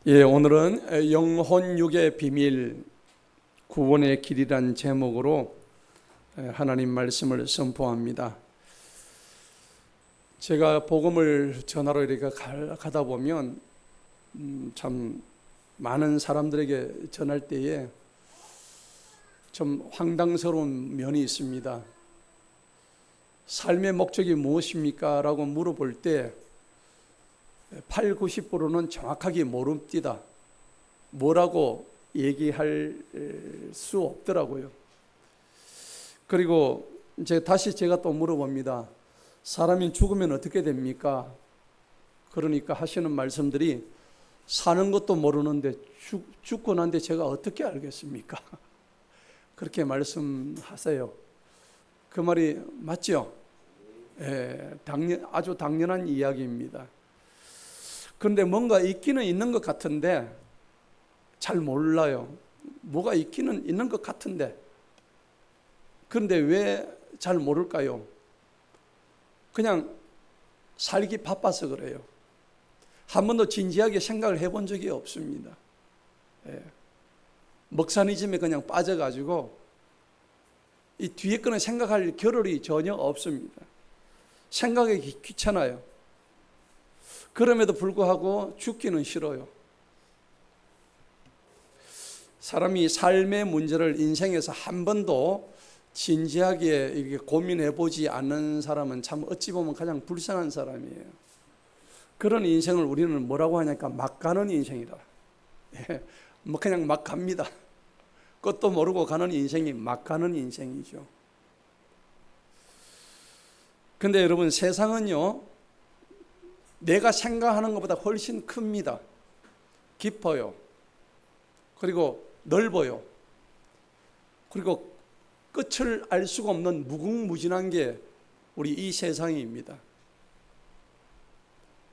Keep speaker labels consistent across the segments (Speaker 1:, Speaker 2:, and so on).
Speaker 1: 오늘은 영혼육의 비밀, 구원의 길이란 제목으로 하나님 말씀을 선포합니다. 제가 복음을 전하러 이렇게 가다 보면 참 많은 사람들에게 전할 때에 좀 황당스러운 면이 있습니다. 삶의 목적이 무엇입니까? 라고 물어볼 때 8, 90%는 정확하게 모릅니다. 뭐라고 얘기할 수 없더라고요. 그리고 다시 제가 또 물어봅니다. 사람이 죽으면 어떻게 됩니까? 그러니까 하시는 말씀들이 사는 것도 모르는데 죽고 난데 제가 어떻게 알겠습니까? 그렇게 말씀하세요. 그 말이 맞죠? 아주 당연한 이야기입니다. 그런데 뭔가 있기는 있는 것 같은데 잘 몰라요. 뭐가 있기는 있는 것 같은데 그런데 왜 잘 모를까요? 그냥 살기 바빠서 그래요. 한 번도 진지하게 생각을 해본 적이 없습니다. 먹사니즘에 그냥 빠져가지고 이 뒤에 거는 생각할 겨를이 전혀 없습니다. 생각하기 귀찮아요. 그럼에도 불구하고 죽기는 싫어요. 사람이 삶의 문제를 인생에서 한 번도 진지하게 이렇게 고민해 보지 않는 사람은 참 어찌 보면 가장 불쌍한 사람이에요. 그런 인생을 우리는 뭐라고 하냐니까 막 가는 인생이다. 뭐 그냥 막 갑니다. 끝도 모르고 가는 인생이 막 가는 인생이죠. 근데 여러분, 세상은요 내가 생각하는 것보다 훨씬 큽니다. 깊어요. 그리고 넓어요. 그리고 끝을 알 수가 없는 무궁무진한 게 우리 이 세상입니다.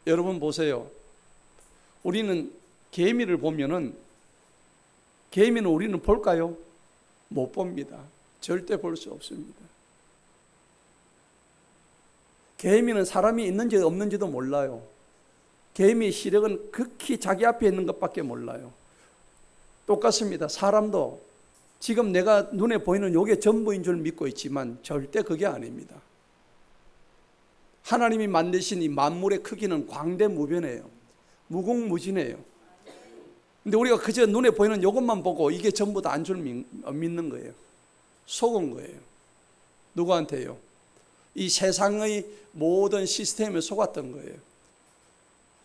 Speaker 1: 여러분 보세요. 우리는 개미를 보면은 개미는 우리는 볼까요? 못 봅니다. 절대 볼 수 없습니다. 개미는 사람이 있는지 없는지도 몰라요. 개미의 시력은 극히 자기 앞에 있는 것밖에 몰라요. 똑같습니다. 사람도 지금 내가 눈에 보이는 요게 전부인 줄 믿고 있지만 절대 그게 아닙니다. 하나님이 만드신 이 만물의 크기는 광대무변해요. 무궁무진해요. 근데 우리가 그저 눈에 보이는 요것만 보고 이게 전부 다 안 줄 믿는 거예요. 속은 거예요. 누구한테요? 이 세상의 모든 시스템에 속았던 거예요.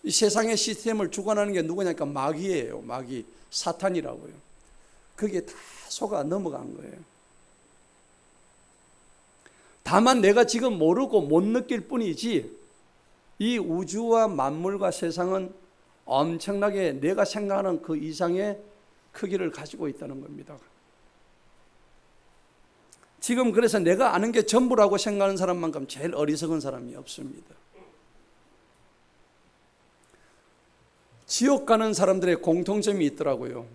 Speaker 1: 이 세상의 시스템을 주관하는 게 누구냐니까 마귀예요. 마귀, 사탄이라고요. 그게 다 속아 넘어간 거예요. 다만 내가 지금 모르고 못 느낄 뿐이지 이 우주와 만물과 세상은 엄청나게 내가 생각하는 그 이상의 크기를 가지고 있다는 겁니다. 지금 그래서 내가 아는 게 전부라고 생각하는 사람만큼 제일 어리석은 사람이 없습니다. 지옥 가는 사람들의 공통점이 있더라고요.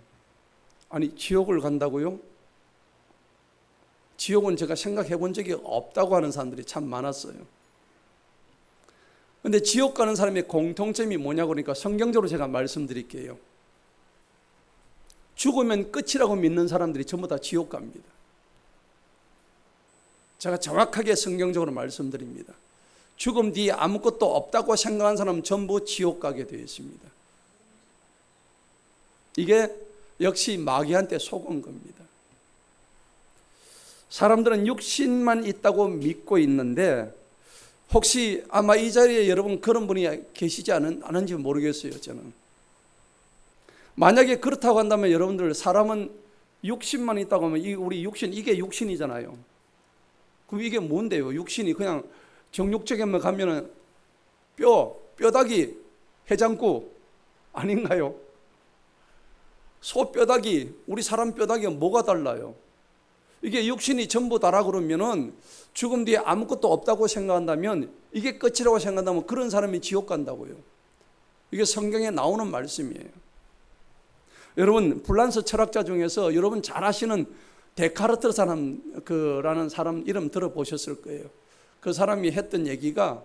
Speaker 1: 아니, 지옥을 간다고요? 지옥은 제가 생각해 본 적이 없다고 하는 사람들이 참 많았어요. 그런데 지옥 가는 사람의 공통점이 뭐냐고 그러니까 성경적으로 제가 말씀드릴게요. 죽으면 끝이라고 믿는 사람들이 전부 다 지옥 갑니다. 제가 정확하게 성경적으로 말씀드립니다. 죽음 뒤에 아무것도 없다고 생각한 사람은 전부 지옥 가게 되어 있습니다. 이게 역시 마귀한테 속은 겁니다. 사람들은 육신만 있다고 믿고 있는데 혹시 아마 이 자리에 여러분 그런 분이 계시지 않은지 모르겠어요. 저는 만약에 그렇다고 한다면 여러분들 사람은 육신만 있다고 하면 우리 육신 이게 육신이잖아요. 그럼 이게 뭔데요? 육신이 그냥 정육적에만 가면은 뼈다귀, 해장국 아닌가요? 소 뼈다귀, 우리 사람 뼈다귀가 뭐가 달라요? 이게 육신이 전부 다라 그러면은 죽음 뒤에 아무것도 없다고 생각한다면 이게 끝이라고 생각한다면 그런 사람이 지옥 간다고요. 이게 성경에 나오는 말씀이에요. 여러분, 불란서 철학자 중에서 여러분 잘 아시는 데카르트 라는 사람 이름 들어보셨을 거예요. 그 사람이 했던 얘기가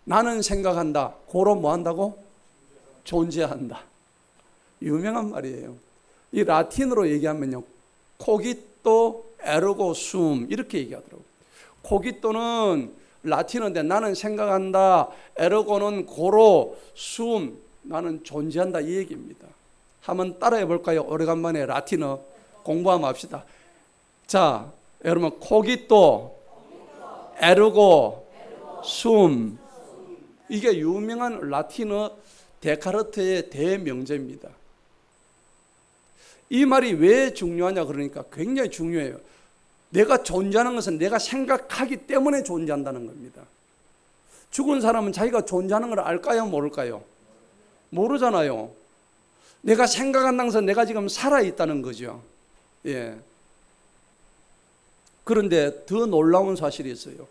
Speaker 1: 나는 생각한다. 고로 뭐 한다고? 존재한다. 유명한 말이에요. 이 라틴어로 얘기하면요, 코기또 에르고 숨 이렇게 얘기하더라고요. 코기또는 라틴어인데 나는 생각한다, 에르고는 고로, 숨 나는 존재한다 이 얘기입니다. 한번 따라해 볼까요? 오래간만에 라틴어 공부 한번 합시다. 자, 여러분, 코기또 에르고 숨, 이게 유명한 라틴어 데카르트의 대명제입니다. 이 말이 왜 중요하냐 그러니까 굉장히 중요해요. 내가 존재하는 것은 내가 생각하기 때문에 존재한다는 겁니다. 죽은 사람은 자기가 존재하는 걸 알까요? 모를까요? 모르잖아요. 내가 생각한다는 것은 내가 지금 살아있다는 거죠. 예. 그런데 더 놀라운 사실이 있어요.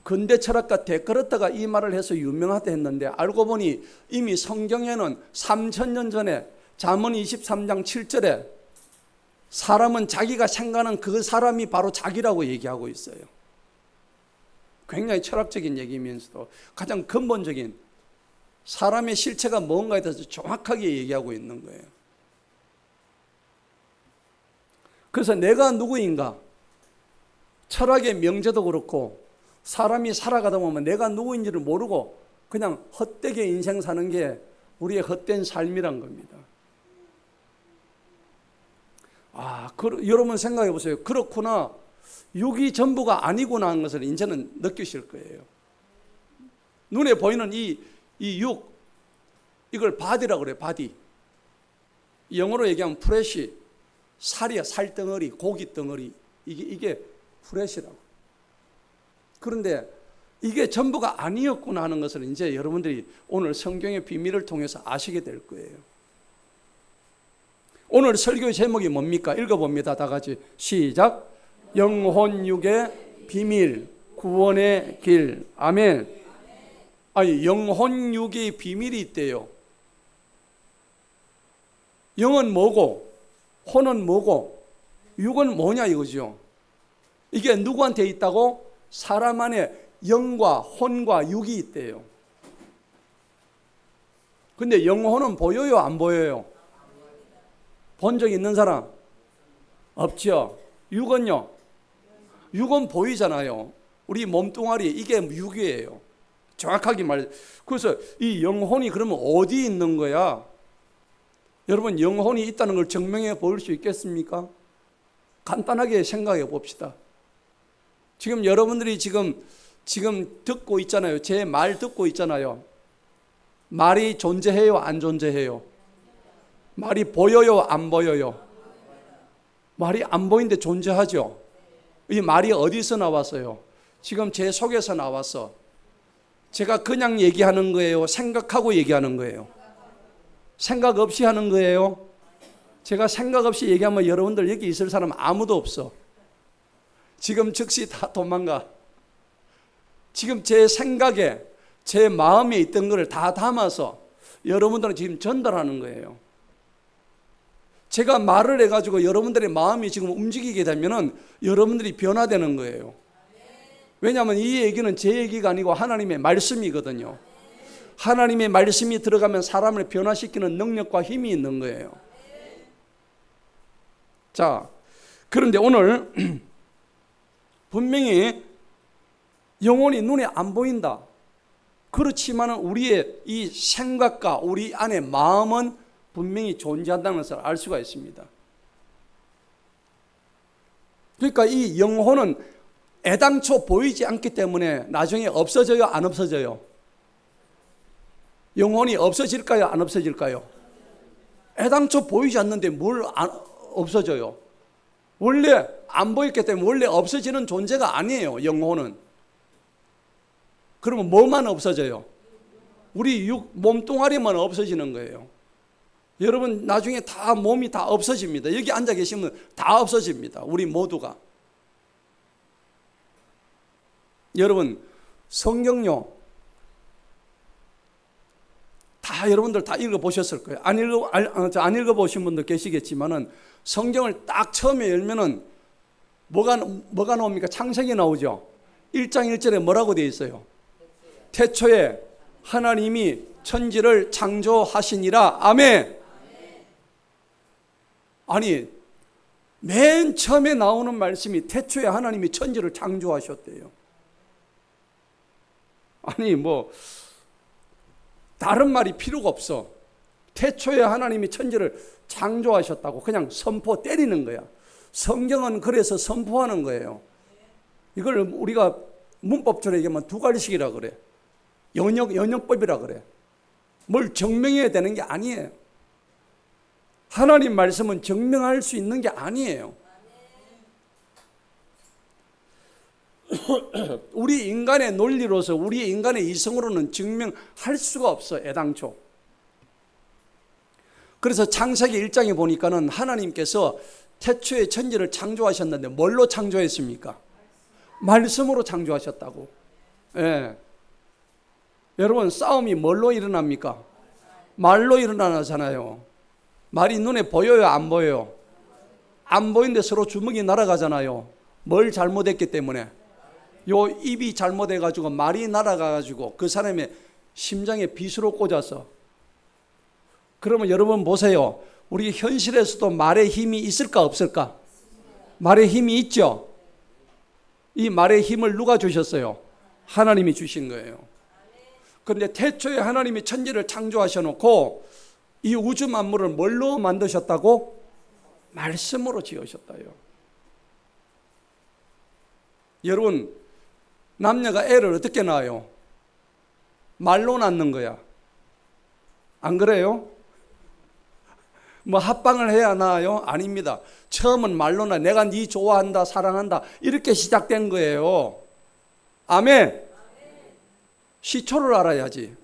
Speaker 1: 근대 철학가 데카르트가 이 말을 해서 유명하다 했는데 알고 보니 이미 성경에는 3000년 전에 잠언 23장 7절에 사람은 자기가 생각하는 그 사람이 바로 자기라고 얘기하고 있어요. 굉장히 철학적인 얘기이면서도 가장 근본적인 사람의 실체가 뭔가에 대해서 정확하게 얘기하고 있는 거예요. 그래서 내가 누구인가? 철학의 명제도 그렇고 사람이 살아가다 보면 내가 누구인지를 모르고 그냥 헛되게 인생 사는 게 우리의 헛된 삶이란 겁니다. 여러분 생각해 보세요. 그렇구나. 육이 전부가 아니구나 하는 것을 이제는 느끼실 거예요. 눈에 보이는 이 육, 이걸 바디라고 그래요. 바디. 영어로 얘기하면 프레시, 살이야. 살덩어리, 고기덩어리. 이게 프레시라고. 그런데 이게 전부가 아니었구나 하는 것을 이제 여러분들이 오늘 성경의 비밀을 통해서 아시게 될 거예요. 오늘 설교의 제목이 뭡니까? 읽어봅니다. 다 같이 시작. 영혼육의 비밀, 구원의 길. 아멘. 아니, 영혼육의 비밀이 있대요. 영은 뭐고 혼은 뭐고 육은 뭐냐 이거죠. 이게 누구한테 있다고? 사람 안에 영과 혼과 육이 있대요. 근데 영혼은 보여요, 안 보여요? 본 적 있는 사람? 없죠. 육은요? 육은 보이잖아요. 우리 몸뚱아리, 이게 육이에요. 정확하게 말해. 그래서 이 영혼이 그러면 어디 있는 거야? 여러분, 영혼이 있다는 걸 증명해 볼 수 있겠습니까? 간단하게 생각해 봅시다. 지금 여러분들이 지금 듣고 있잖아요. 제 말 듣고 있잖아요. 말이 존재해요, 안 존재해요? 말이 보여요, 안 보여요? 말이 안 보이는데 존재하죠. 이 말이 어디서 나왔어요? 지금 제 속에서 나왔어. 제가 그냥 얘기하는 거예요? 생각하고 얘기하는 거예요? 생각 없이 하는 거예요? 제가 생각 없이 얘기하면 여러분들 여기 있을 사람 아무도 없어. 지금 즉시 다 도망가. 지금 제 생각에, 제 마음에 있던 것을 다 담아서 여러분들은 지금 전달하는 거예요. 제가 말을 해가지고 여러분들의 마음이 지금 움직이게 되면은 여러분들이 변화되는 거예요. 왜냐하면 이 얘기는 제 얘기가 아니고 하나님의 말씀이거든요. 하나님의 말씀이 들어가면 사람을 변화시키는 능력과 힘이 있는 거예요. 자, 그런데 오늘 분명히 영혼이 눈에 안 보인다. 그렇지만 우리의 이 생각과 우리 안의 마음은 분명히 존재한다는 것을 알 수가 있습니다. 그러니까 이 영혼은 애당초 보이지 않기 때문에 나중에 없어져요, 안 없어져요? 영혼이 없어질까요, 안 없어질까요? 애당초 보이지 않는데 뭘 없어져요? 원래 안 보였기 때문에 원래 없어지는 존재가 아니에요, 영혼은. 그러면 뭐만 없어져요? 우리 몸뚱아리만 없어지는 거예요. 여러분 나중에 다 몸이 다 없어집니다. 여기 앉아 계시면 다 없어집니다. 우리 모두가. 여러분 성경요 다 여러분들 다 읽어보셨을 거예요. 안 읽어보신 분도 계시겠지만은 성경을 딱 처음에 열면은 뭐가 나옵니까? 창세기 나오죠. 1장 1절에 뭐라고 되어 있어요? 태초에 하나님이 천지를 창조하시니라. 아멘. 아니, 맨 처음에 나오는 말씀이 태초에 하나님이 천지를 창조하셨대요. 아니, 다른 말이 필요가 없어. 태초에 하나님이 천지를 창조하셨다고 그냥 선포 때리는 거야. 성경은 그래서 선포하는 거예요. 이걸 우리가 문법적으로 얘기하면 두 가지씩이라 그래. 연역법이라 그래. 뭘 증명해야 되는 게 아니에요. 하나님 말씀은 증명할 수 있는 게 아니에요. 우리 인간의 논리로서, 우리 인간의 이성으로는 증명할 수가 없어, 애당초. 그래서 창세기 1장에 보니까는 하나님께서 태초에 천지를 창조하셨는데 뭘로 창조했습니까? 말씀으로 창조하셨다고. 예. 여러분, 싸움이 뭘로 일어납니까? 말로 일어나잖아요. 말이 눈에 보여요, 안 보여요? 안 보이는데 서로 주먹이 날아가잖아요. 뭘 잘못했기 때문에? 요 입이 잘못해가지고 말이 날아가가지고 그 사람의 심장에 빗으로 꽂아서. 그러면 여러분 보세요. 우리 현실에서도 말의 힘이 있을까 없을까? 말의 힘이 있죠. 이 말의 힘을 누가 주셨어요? 하나님이 주신 거예요. 그런데 태초에 하나님이 천지를 창조하셔놓고 이 우주 만물을 뭘로 만드셨다고? 말씀으로 지으셨다요. 여러분, 남녀가 애를 어떻게 낳아요? 말로 낳는 거야. 안 그래요? 합방을 해야 낳아요? 아닙니다. 처음은 말로 낳아. 내가 네 좋아한다, 사랑한다, 이렇게 시작된 거예요. 아멘. 시초를 알아야지.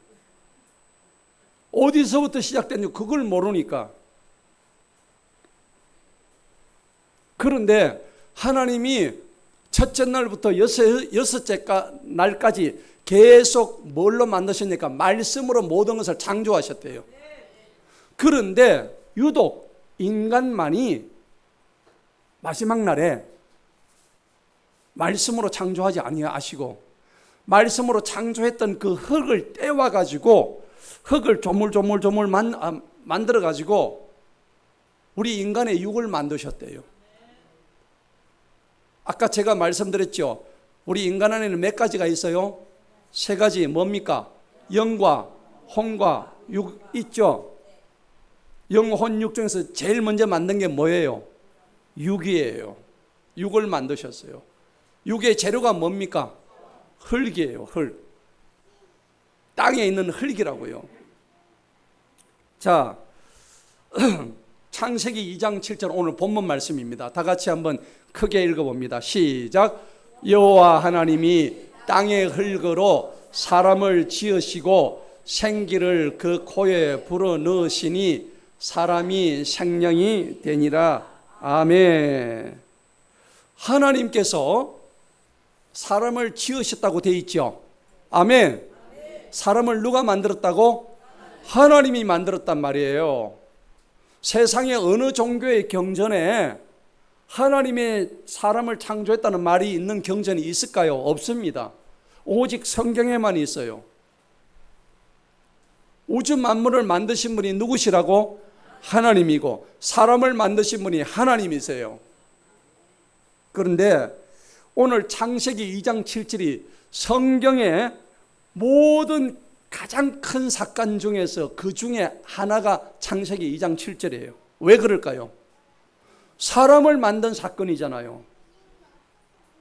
Speaker 1: 어디서부터 시작됐는지 그걸 모르니까. 그런데 하나님이 첫째 날부터 여섯째 날까지 계속 뭘로 만드셨니까? 말씀으로 모든 것을 창조하셨대요. 그런데 유독 인간만이 마지막 날에 말씀으로 창조하지 아니하시고 말씀으로 창조했던 그 흙을 떼와가지고 흙을 조물조물 만들어가지고 우리 인간의 육을 만드셨대요. 아까 제가 말씀드렸죠. 우리 인간 안에는 몇 가지가 있어요? 세 가지. 뭡니까? 영과 혼과 육 있죠. 영, 혼, 육 중에서 제일 먼저 만든 게 뭐예요? 육이에요. 육을 만드셨어요. 육의 재료가 뭡니까? 흙이에요. 흙. 땅에 있는 흙이라고요. 자, 창세기 2장 7절 오늘 본문 말씀입니다. 다 같이 한번 크게 읽어봅니다. 시작. 여호와 하나님이 땅의 흙으로 사람을 지으시고 생기를 그 코에 불어넣으시니 사람이 생명이 되니라. 아멘. 하나님께서 사람을 지으셨다고 되어 있죠. 아멘. 사람을 누가 만들었다고? 하나님이 만들었단 말이에요. 세상의 어느 종교의 경전에 하나님의 사람을 창조했다는 말이 있는 경전이 있을까요? 없습니다. 오직 성경에만 있어요. 우주 만물을 만드신 분이 누구시라고? 하나님이고 사람을 만드신 분이 하나님이세요. 그런데 오늘 창세기 2장 7절이 성경의 모든 가장 큰 사건 중에서 그 중에 하나가 창세기 2장 7절이에요. 왜 그럴까요? 사람을 만든 사건이잖아요.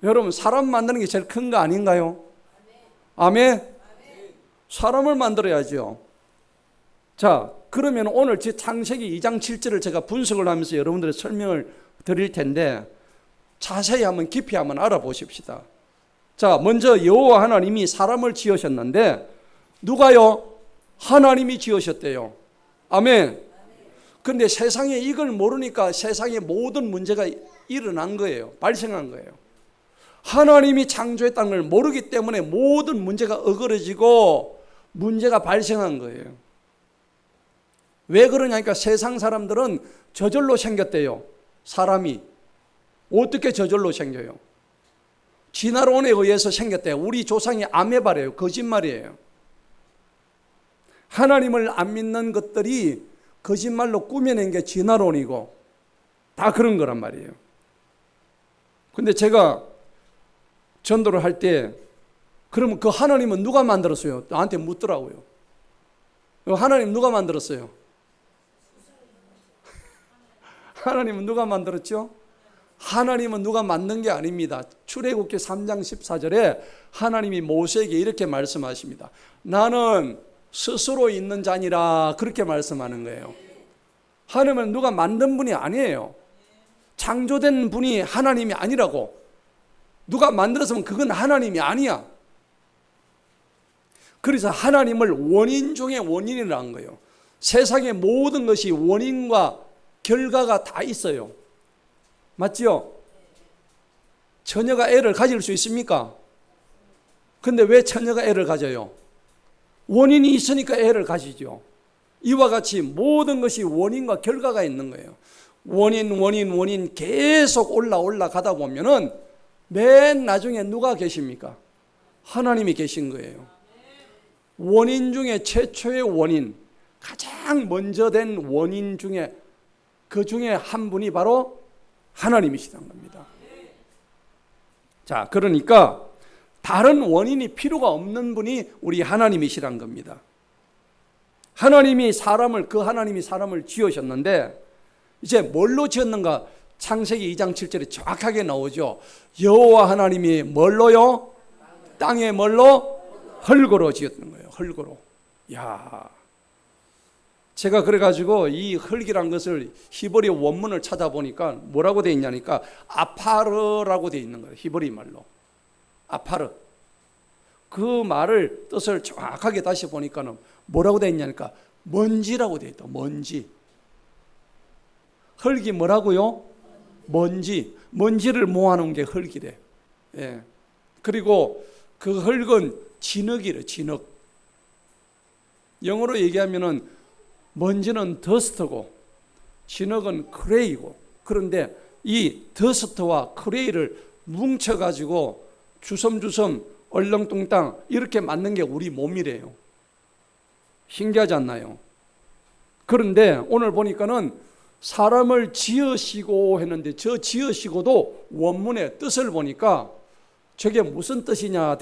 Speaker 1: 여러분, 사람 만드는 게 제일 큰 거 아닌가요? 아멘. 사람을 만들어야죠. 자, 그러면 오늘 제 창세기 2장 7절을 제가 분석을 하면서 여러분들의 설명을 드릴 텐데 자세히 한번 깊이 한번 알아보십시다. 자, 먼저 여호와 하나님이 사람을 지으셨는데 누가요? 하나님이 지으셨대요. 아멘. 그런데 세상에 이걸 모르니까 세상에 모든 문제가 일어난 거예요. 발생한 거예요. 하나님이 창조했다는 걸 모르기 때문에 모든 문제가 어그러지고 문제가 발생한 거예요. 왜 그러냐니까 세상 사람들은 저절로 생겼대요. 사람이. 어떻게 저절로 생겨요? 진화론에 의해서 생겼대요. 우리 조상이 아메바래요. 거짓말이에요. 하나님을 안 믿는 것들이 거짓말로 꾸며낸 게 진화론이고 다 그런 거란 말이에요. 근데 제가 전도를 할 때 그러면 그 하나님은 누가 만들었어요? 나한테 묻더라고요. 하나님 누가 만들었어요? 하나님은 누가 만들었죠? 하나님은 누가 만든 게 아닙니다. 출애굽기 3장 14절에 하나님이 모세에게 이렇게 말씀하십니다. 나는 스스로 있는 자니라, 그렇게 말씀하는 거예요. 하나님은 누가 만든 분이 아니에요. 창조된 분이 하나님이 아니라고. 누가 만들었으면 그건 하나님이 아니야. 그래서 하나님을 원인 중에 원인이라는 거예요. 세상의 모든 것이 원인과 결과가 다 있어요. 맞죠? 처녀가 애를 가질 수 있습니까? 근데 왜 처녀가 애를 가져요? 원인이 있으니까 애를 가지죠. 이와 같이 모든 것이 원인과 결과가 있는 거예요. 원인 계속 올라가다 보면은 맨 나중에 누가 계십니까? 하나님이 계신 거예요. 원인 중에 최초의 원인, 가장 먼저 된 원인 중에 그 중에 한 분이 바로 하나님이시다는 겁니다. 자, 그러니까 다른 원인이 필요가 없는 분이 우리 하나님이시란 겁니다. 하나님이 사람을 지으셨는데 이제 뭘로 지었는가? 창세기 2장 7절에 정확하게 나오죠. 여호와 하나님이 뭘로요? 땅에 뭘로? 흙으로 지었는 거예요. 흙으로. 야, 제가 그래가지고 이 흙이란 것을 히브리 원문을 찾아보니까 뭐라고 되어 있냐니까 아파르라고 되어 있는 거예요. 히브리 말로. 아파르. 그 말을 뜻을 정확하게 다시 보니까는 뭐라고 되어 있냐니까 먼지라고 되어 있다. 먼지. 흙이 뭐라고요? 먼지. 먼지를 모아놓은 게 흙이래. 예. 그리고 그 흙은 진흙이래. 진흙. 영어로 얘기하면은 먼지는 더스트고 진흙은 크레이고, 그런데 이 더스트와 크레이를 뭉쳐가지고 주섬주섬 얼렁뚱땅 이렇게 만든 게 우리 몸이래요. 신기하지 않나요? 그런데 오늘 보니까는 사람을 지으시고 했는데 저 지으시고도 원문의 뜻을 보니까 저게 무슨 뜻이냐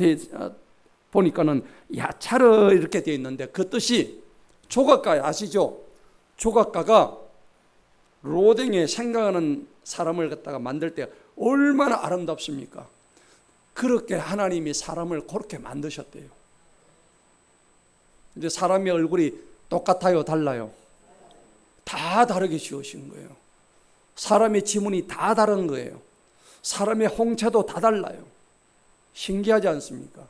Speaker 1: 보니까는 야차르 이렇게 되어 있는데 그 뜻이 조각가 아시죠? 조각가가 로댕에 생각하는 사람을 갖다가 만들 때 얼마나 아름답습니까? 그렇게 하나님이 사람을 그렇게 만드셨대요. 근데 사람의 얼굴이 똑같아요, 달라요? 다 다르게 지으신 거예요. 사람의 지문이 다 다른 거예요. 사람의 홍채도 다 달라요. 신기하지 않습니까?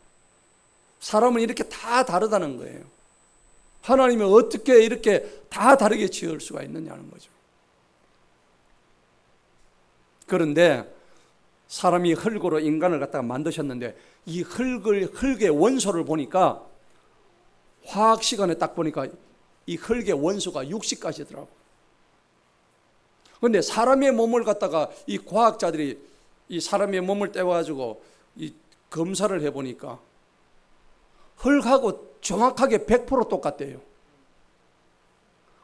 Speaker 1: 사람은 이렇게 다 다르다는 거예요. 하나님이 어떻게 이렇게 다 다르게 지을 수가 있느냐는 거죠. 그런데 사람이 흙으로 인간을 갖다가 만드셨는데 이 흙의 원소를 보니까 화학 시간에 딱 보니까 이 흙의 원소가 60가지더라고. 그런데 사람의 몸을 갖다가 이 과학자들이 이 사람의 몸을 떼어가지고 이 검사를 해보니까 흙하고 정확하게 100% 똑같대요.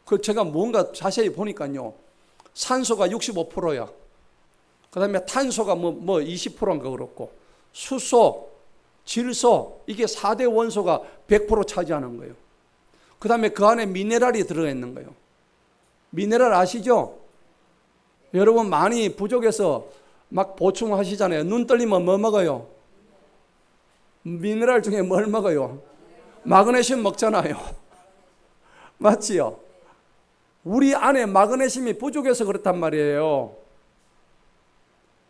Speaker 1: 그 제가 뭔가 자세히 보니까요, 산소가 65%야. 그 다음에 탄소가 뭐 20%인가 그렇고, 수소, 질소, 이게 4대 원소가 100% 차지하는 거예요. 그 다음에 그 안에 미네랄이 들어가 있는 거예요. 미네랄 아시죠? 여러분 많이 부족해서 막 보충하시잖아요. 눈 떨리면 뭐 먹어요? 미네랄 중에 뭘 먹어요? 마그네슘 먹잖아요. 맞지요? 우리 안에 마그네슘이 부족해서 그렇단 말이에요.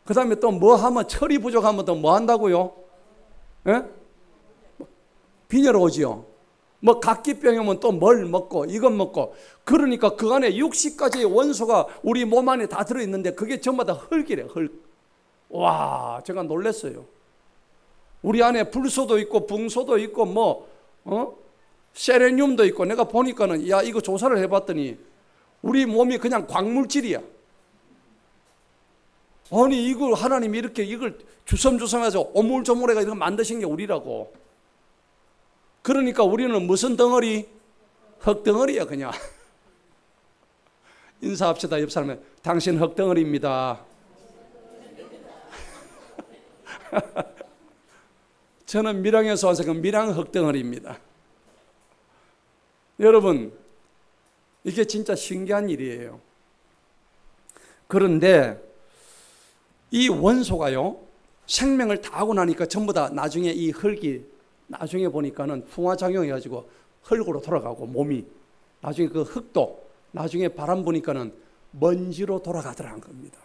Speaker 1: 그 다음에 또 뭐 하면, 철이 부족하면 또 뭐 한다고요? 예? 빈혈 오지요. 뭐 각기병이 오면 또 뭘 먹고 이것 먹고, 그러니까 그 안에 60가지의 원소가 우리 몸 안에 다 들어있는데 그게 전부 다 흙이래. 흙. 와, 제가 놀랐어요. 우리 안에 불소도 있고 붕소도 있고 세레늄도 있고, 내가 보니까는 야, 이거 조사를 해봤더니 우리 몸이 그냥 광물질이야. 아니 이걸 하나님이 이걸 주섬주섬해서 오물조물해가 이렇게 만드신 게 우리라고. 그러니까 우리는 무슨 덩어리? 흙덩어리야 그냥. 인사합시다. 옆 사람에 당신 흙덩어리입니다. 저는 밀양에서 와서 그 밀양 흙덩어리입니다. 여러분, 이게 진짜 신기한 일이에요. 그런데 이 원소가요, 생명을 다 하고 나니까 전부 다 나중에 이 흙이 나중에 보니까는 풍화작용해가지고 흙으로 돌아가고 몸이 나중에 그 흙도 나중에 바람 부니까는 먼지로 돌아가더라는 겁니다.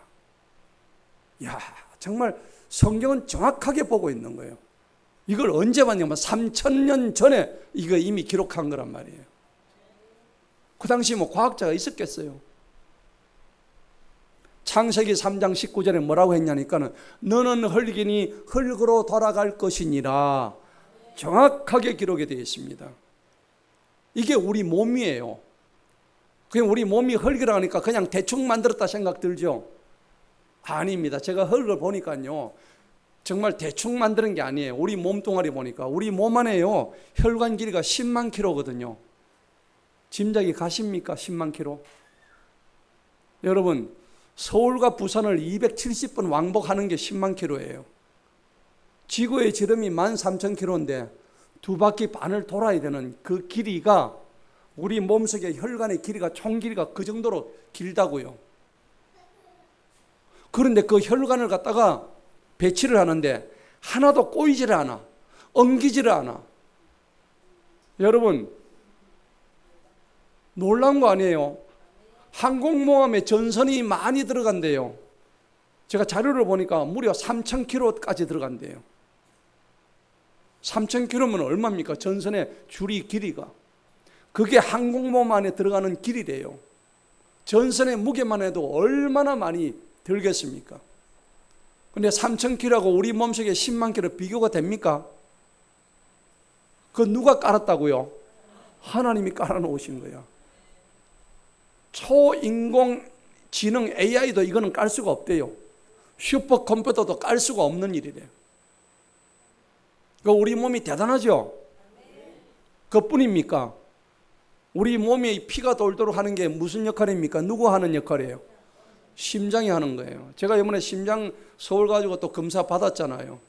Speaker 1: 야, 정말 성경은 정확하게 보고 있는 거예요. 이걸 언제 봤냐면 3000년 전에 이거 이미 기록한 거란 말이에요. 그 당시 뭐 과학자가 있었겠어요. 창세기 3장 19절에 뭐라고 했냐니까는 너는 흙이니 흙으로 돌아갈 것이니라. 정확하게 기록이 되어 있습니다. 이게 우리 몸이에요. 그냥 우리 몸이 흙이라 하니까 그냥 대충 만들었다 생각 들죠? 아닙니다. 제가 흙을 보니까요, 정말 대충 만드는 게 아니에요. 우리 몸뚱아리 보니까 우리 몸 안에요, 혈관 길이가 10만 킬로거든요. 짐작이 가십니까? 10만 킬로. 여러분, 서울과 부산을 270번 왕복하는 게 10만 킬로예요. 지구의 지름이 13,000킬로인데 두 바퀴 반을 돌아야 되는 그 길이가 우리 몸속의 혈관의 길이가 총 길이가 그 정도로 길다고요. 그런데 그 혈관을 갖다가 배치를 하는데 하나도 꼬이지를 않아. 엉기지를 않아. 여러분, 놀라운 거 아니에요? 항공모함에 전선이 많이 들어간대요. 제가 자료를 보니까 무려 3,000km까지 들어간대요. 3,000km면 얼마입니까? 전선의 줄이 길이가. 그게 항공모함 안에 들어가는 길이래요. 전선의 무게만 해도 얼마나 많이 들겠습니까? 근데 3,000km하고 우리 몸속에 10만 km 비교가 됩니까? 그거 누가 깔았다고요? 하나님이 깔아놓으신 거야. 초인공지능 AI도 이거는 깔 수가 없대요. 슈퍼컴퓨터도 깔 수가 없는 일이래요. 우리 몸이 대단하죠? 그뿐입니까? 우리 몸에 피가 돌도록 하는 게 무슨 역할입니까? 누구 하는 역할이에요? 심장이 하는 거예요. 제가 이번에 심장 서울 가지고 또 검사 받았잖아요.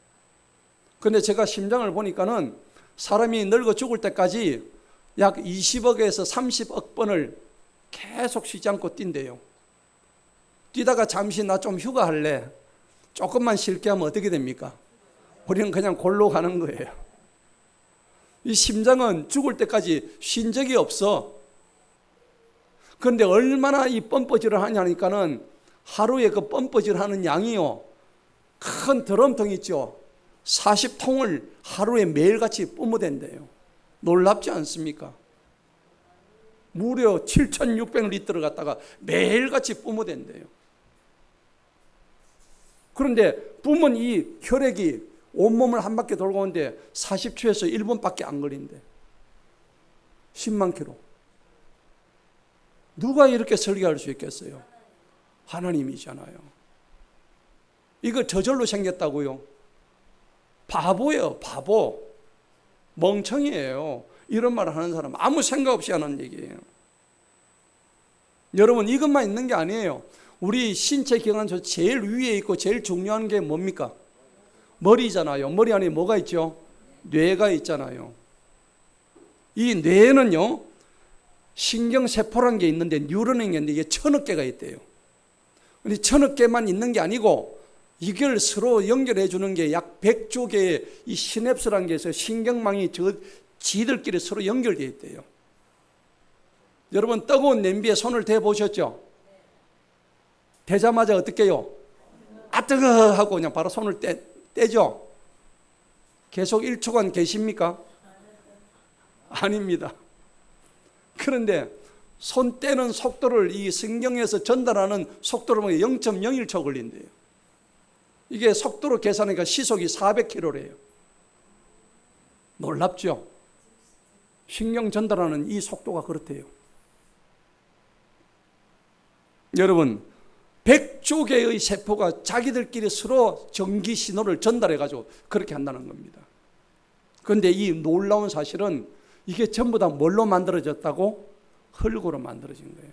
Speaker 1: 근데 제가 심장을 보니까는 사람이 늙어 죽을 때까지 약 20억에서 30억 번을 계속 쉬지 않고 뛴대요. 뛰다가 잠시 나 좀 휴가할래. 조금만 쉴게 하면 어떻게 됩니까? 우리는 그냥 골로 가는 거예요. 이 심장은 죽을 때까지 쉰 적이 없어. 그런데 얼마나 이 펌프질을 하냐니까는 하루에 그 펌프질 하는 양이요, 큰 드럼통 있죠, 40통을 하루에 매일같이 뿜어댄대요. 놀랍지 않습니까? 무려 7,600리터를 갖다가 매일같이 뿜어댄대요. 그런데 뿜은 이 혈액이 온몸을 한 바퀴 돌고 오는데 40초에서 1분밖에 안 걸린대. 10만 킬로. 누가 이렇게 설계할 수 있겠어요? 하나님이잖아요. 이거 저절로 생겼다고요? 바보예요, 바보. 멍청이에요. 이런 말을 하는 사람 아무 생각 없이 하는 얘기예요. 여러분, 이것만 있는 게 아니에요. 우리 신체 기관 중 제일 위에 있고 제일 중요한 게 뭡니까? 머리잖아요. 머리 안에 뭐가 있죠? 뇌가 있잖아요. 이 뇌에는요, 신경세포라는 게 있는데, 뉴런이 있는데 이게 1000억 개가 있대요. 근데 1000억 개만 있는 게 아니고 이걸 서로 연결해 주는 게 약 100조 개의 이 시냅스라는 게 있어요. 신경망이 지들끼리 서로 연결되어 있대요. 여러분, 뜨거운 냄비에 손을 대보셨죠? 대자마자 어떻게 해요? 아, 뜨거! 하고 그냥 바로 손을 떼죠? 계속 1초간 계십니까? 아닙니다. 그런데 손 떼는 속도를 이 성경에서 전달하는 속도를 보면 0.01초 걸린대요. 이게 속도로 계산하니까 시속이 400km래요. 놀랍죠? 신경 전달하는 이 속도가 그렇대요. 여러분, 100조 개의 세포가 자기들끼리 서로 전기 신호를 전달해가지고 그렇게 한다는 겁니다. 그런데 이 놀라운 사실은 이게 전부 다 뭘로 만들어졌다고? 흙으로 만들어진 거예요.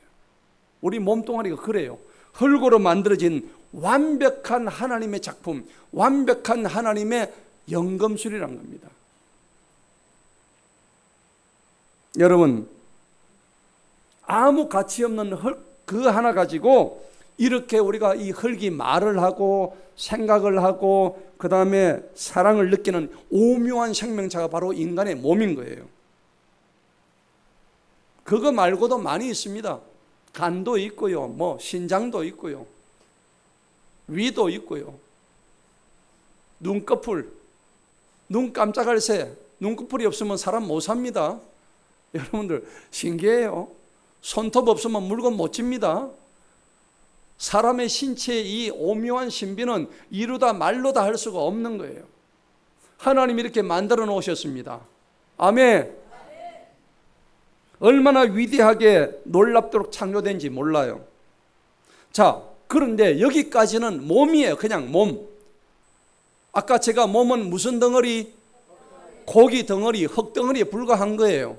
Speaker 1: 우리 몸뚱아리가 그래요. 흙으로 만들어진 완벽한 하나님의 작품, 완벽한 하나님의 연금술이란 겁니다. 여러분, 아무 가치 없는 흙 그 하나 가지고 이렇게 우리가 이 흙이 말을 하고 생각을 하고 그 다음에 사랑을 느끼는 오묘한 생명체가 바로 인간의 몸인 거예요. 그거 말고도 많이 있습니다. 간도 있고요, 뭐 신장도 있고요, 위도 있고요, 눈꺼풀, 눈 깜짝할 새, 눈꺼풀이 없으면 사람 못 삽니다. 여러분들 신기해요. 손톱 없으면 물건 못 집니다. 사람의 신체의 이 오묘한 신비는 이루다 말로 다 할 수가 없는 거예요. 하나님이 이렇게 만들어 놓으셨습니다. 아멘. 얼마나 위대하게 놀랍도록 창조된지 몰라요. 자, 그런데 여기까지는 몸이에요. 그냥 몸. 아까 제가 몸은 무슨 덩어리? 고기 덩어리, 흙 덩어리에 불과한 거예요.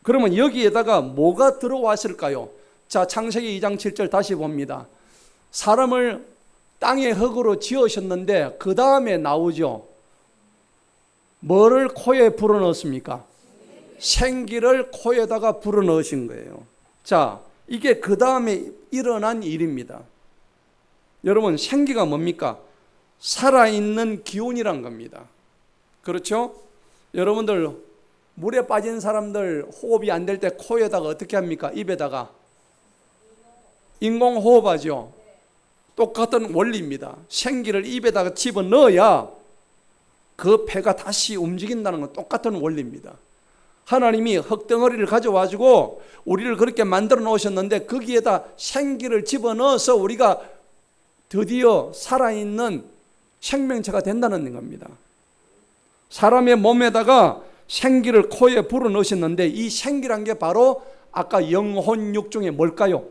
Speaker 1: 그러면 여기에다가 뭐가 들어왔을까요? 자, 창세기 2장 7절 다시 봅니다. 사람을 땅의 흙으로 지으셨는데 그 다음에 나오죠. 뭐를 코에 불어넣었습니까? 생기를 코에다가 불어넣으신 거예요. 자, 이게 그 다음에 일어난 일입니다. 여러분, 생기가 뭡니까? 살아있는 기운이란 겁니다. 그렇죠? 여러분들 물에 빠진 사람들 호흡이 안 될 때 코에다가 어떻게 합니까? 입에다가 인공호흡하죠. 똑같은 원리입니다. 생기를 입에다가 집어넣어야 그 폐가 다시 움직인다는 건 똑같은 원리입니다. 하나님이 흙덩어리를 가져와주고 우리를 그렇게 만들어 놓으셨는데 거기에다 생기를 집어넣어서 우리가 드디어 살아있는 생명체가 된다는 겁니다. 사람의 몸에다가 생기를 코에 불어넣으셨는데 이 생기란 게 바로 아까 영혼육 중에 뭘까요?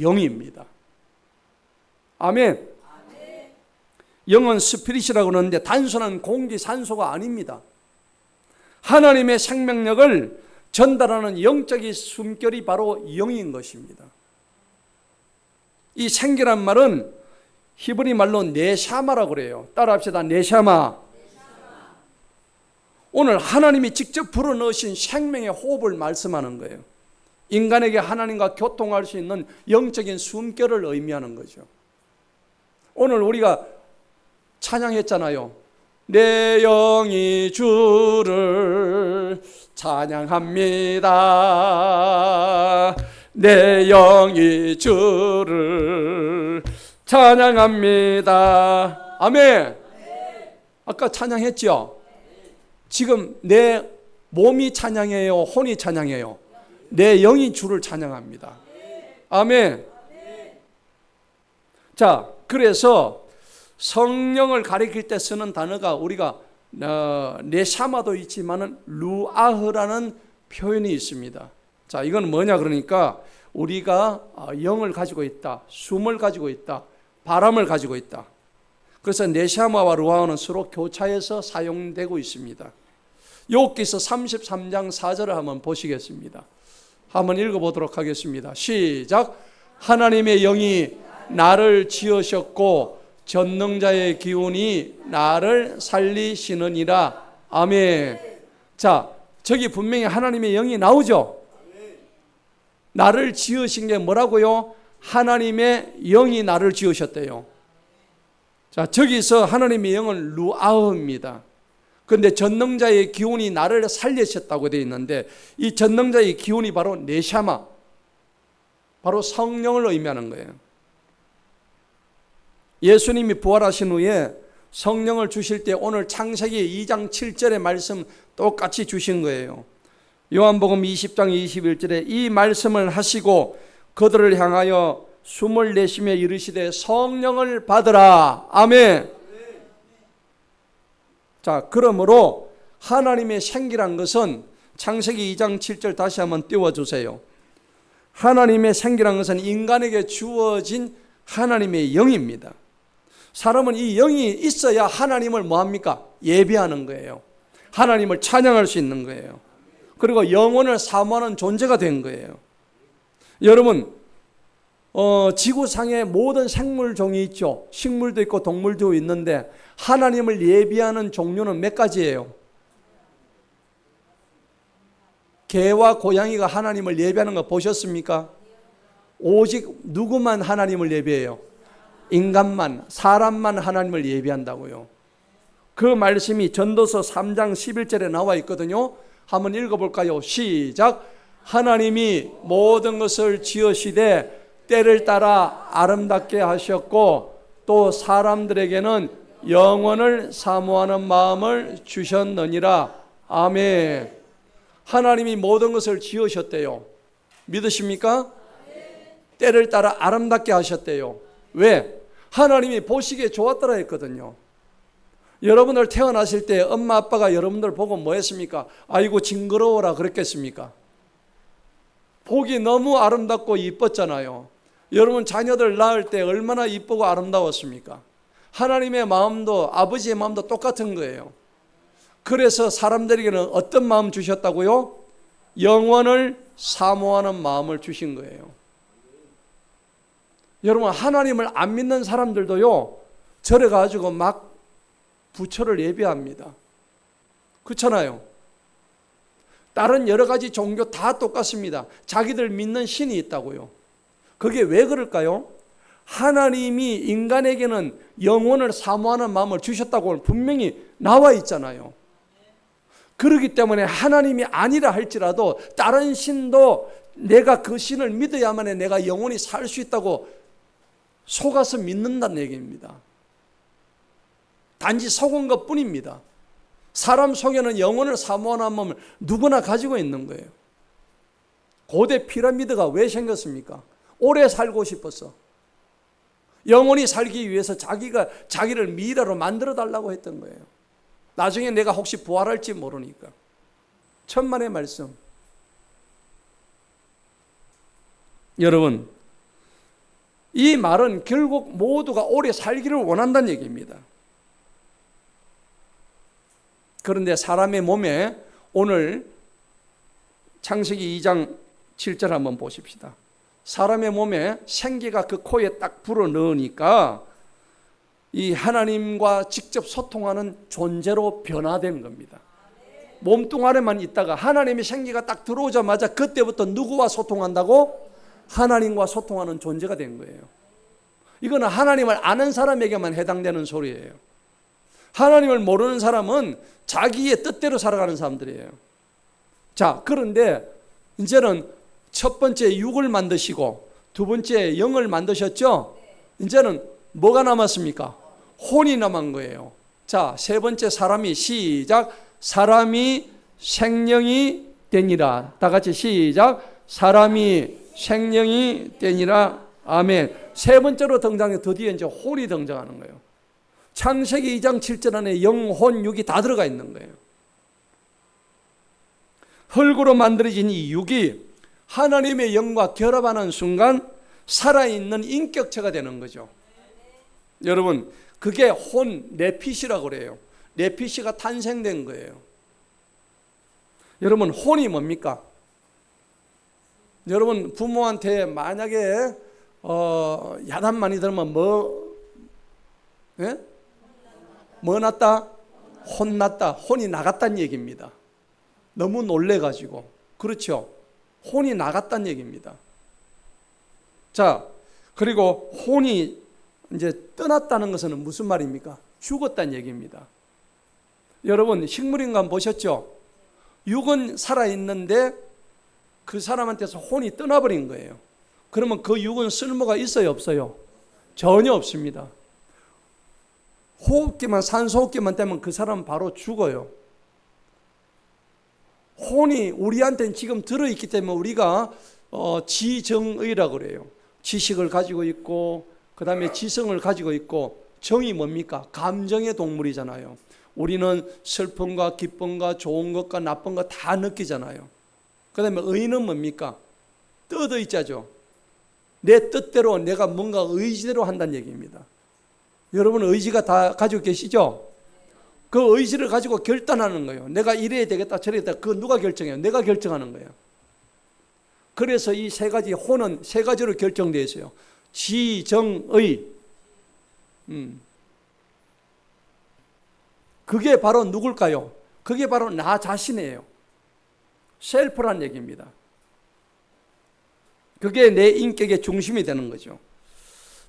Speaker 1: 영입니다. 아멘. 영은 스피릿이라고 그러는데 단순한 공기, 산소가 아닙니다. 하나님의 생명력을 전달하는 영적인 숨결이 바로 영인 것입니다. 이 생기란 말은 히브리 말로 네샤마라고 그래요. 따라합시다. 네샤마. 오늘 하나님이 직접 불어넣으신 생명의 호흡을 말씀하는 거예요. 인간에게 하나님과 교통할 수 있는 영적인 숨결을 의미하는 거죠. 오늘 우리가 찬양했잖아요. 내 영이 주를 찬양합니다. 내 영이 주를 찬양합니다. 아멘. 아까 찬양했죠? 지금 내 몸이 찬양해요? 혼이 찬양해요? 내 영이 주를 찬양합니다. 아멘. 자, 그래서 성령을 가리킬 때 쓰는 단어가 우리가 네샤마도 있지만은 루아흐라는 표현이 있습니다. 자, 이건 뭐냐 그러니까 우리가 영을 가지고 있다, 숨을 가지고 있다, 바람을 가지고 있다. 그래서 네샤마와 루아흐는 서로 교차해서 사용되고 있습니다. 욥기서 33장 4절을 한번 보시겠습니다. 한번 읽어보도록 하겠습니다. 시작. 하나님의 영이 나를 지으셨고 전능자의 기운이 나를 살리시느니라. 아멘. 자, 저기 분명히 하나님의 영이 나오죠. 나를 지으신 게 뭐라고요? 하나님의 영이 나를 지으셨대요. 자, 저기서 하나님의 영은 루아흐입니다. 그런데 전능자의 기운이 나를 살리셨다고 되어 있는데 이 전능자의 기운이 바로 네샤마, 바로 성령을 의미하는 거예요. 예수님이 부활하신 후에 성령을 주실 때 오늘 창세기 2장 7절의 말씀 똑같이 주신 거예요. 요한복음 20장 21절에 이 말씀을 하시고 그들을 향하여 숨을 내쉬며 이르시되 성령을 받으라. 아멘. 자, 그러므로 하나님의 생기란 것은 창세기 2장 7절 다시 한번 띄워주세요. 하나님의 생기란 것은 인간에게 주어진 하나님의 영입니다. 사람은 이 영이 있어야 하나님을 뭐합니까? 예배하는 거예요. 하나님을 찬양할 수 있는 거예요. 그리고 영혼을 사모하는 존재가 된 거예요. 여러분, 지구상의 모든 생물종이 있죠. 식물도 있고 동물도 있는데 하나님을 예비하는 종류는 몇 가지예요? 개와 고양이가 하나님을 예비하는 거 보셨습니까? 오직 누구만 하나님을 예비해요? 인간만, 사람만 하나님을 예비한다고요. 그 말씀이 전도서 3장 11절에 나와 있거든요. 한번 읽어볼까요? 시작. 하나님이 모든 것을 지으시되 때를 따라 아름답게 하셨고 또 사람들에게는 영원을 사모하는 마음을 주셨느니라. 아멘. 하나님이 모든 것을 지으셨대요. 믿으십니까? 때를 따라 아름답게 하셨대요. 왜? 하나님이 보시기에 좋았더라 했거든요. 여러분들 태어나실 때 엄마 아빠가 여러분들 보고 뭐 했습니까? 아이고 징그러워라 그랬겠습니까? 보기 너무 아름답고 이뻤잖아요. 여러분 자녀들 낳을 때 얼마나 이쁘고 아름다웠습니까? 하나님의 마음도 아버지의 마음도 똑같은 거예요. 그래서 사람들에게는 어떤 마음 주셨다고요? 영원을 사모하는 마음을 주신 거예요. 여러분 하나님을 안 믿는 사람들도요 절에 가지고 막 부처를 예배합니다. 그렇잖아요. 다른 여러 가지 종교 다 똑같습니다. 자기들 믿는 신이 있다고요. 그게 왜 그럴까요? 하나님이 인간에게는 영혼을 사모하는 마음을 주셨다고 분명히 나와 있잖아요. 그렇기 때문에 하나님이 아니라 할지라도 다른 신도 내가 그 신을 믿어야만 내가 영원히 살 수 있다고 속아서 믿는다는 얘기입니다. 단지 속은 것 뿐입니다. 사람 속에는 영혼을 사모하는 마음을 누구나 가지고 있는 거예요. 고대 피라미드가 왜 생겼습니까? 오래 살고 싶어서. 영원히 살기 위해서 자기를 미라로 만들어 달라고 했던 거예요. 나중에 내가 혹시 부활할지 모르니까. 천만의 말씀. 여러분, 이 말은 결국 모두가 오래 살기를 원한다는 얘기입니다. 그런데 사람의 몸에 오늘 창세기 2장 7절 한번 보십시다. 사람의 몸에 생기가 그 코에 딱 불어 넣으니까 이 하나님과 직접 소통하는 존재로 변화된 겁니다. 몸뚱아리만 있다가 하나님의 생기가 딱 들어오자마자 그때부터 누구와 소통한다고? 하나님과 소통하는 존재가 된 거예요. 이거는 하나님을 아는 사람에게만 해당되는 소리예요. 하나님을 모르는 사람은 자기의 뜻대로 살아가는 사람들이에요. 자, 그런데 이제는 첫 번째 육을 만드시고 두 번째 영을 만드셨죠? 이제는 뭐가 남았습니까? 혼이 남은 거예요. 자, 세 번째 사람이 시작. 사람이 생명이 되니라. 다 같이 시작. 사람이 생명이 되니라. 아멘. 세 번째로 등장해 드디어 이제 혼이 등장하는 거예요. 창세기 2장 7절 안에 영, 혼, 육이 다 들어가 있는 거예요. 흙으로 만들어진 이 육이 하나님의 영과 결합하는 순간 살아있는 인격체가 되는 거죠. 여러분, 그게 혼, 네피시라고 그래요. 네피시가 탄생된 거예요. 여러분, 혼이 뭡니까? 여러분, 부모한테 만약에 야단 많이 들으면 뭐 났다? 혼났다. 혼이 나갔다는 얘기입니다. 너무 놀래가지고. 그렇죠? 혼이 나갔다는 얘기입니다. 자, 그리고 혼이 이제 떠났다는 것은 무슨 말입니까? 죽었다는 얘기입니다. 여러분, 식물인간 보셨죠? 육은 살아있는데 그 사람한테서 혼이 떠나버린 거예요. 그러면 그 육은 쓸모가 있어요, 없어요? 전혀 없습니다. 호흡기만, 산소호흡기만 되면 그 사람은 바로 죽어요. 혼이 우리한테는 지금 들어있기 때문에 우리가 지정의라고 그래요. 지식을 가지고 있고 그 다음에 지성을 가지고 있고, 정이 뭡니까? 감정의 동물이잖아요. 우리는 슬픔과 기쁨과 좋은 것과 나쁜 것 다 느끼잖아요. 그 다음에 의는 뭡니까? 뜻의자죠. 내 뜻대로 내가 뭔가 의지대로 한다는 얘기입니다. 여러분 의지가 다 가지고 계시죠? 그 의지를 가지고 결단하는 거예요. 내가 이래야 되겠다 저래야 되겠다. 그거 누가 결정해요? 내가 결정하는 거예요. 그래서 이 세 가지 혼은 세 가지로 결정되어 있어요. 지정의. 그게 바로 누굴까요? 그게 바로 나 자신이에요. 셀프란 얘기입니다. 그게 내 인격의 중심이 되는 거죠.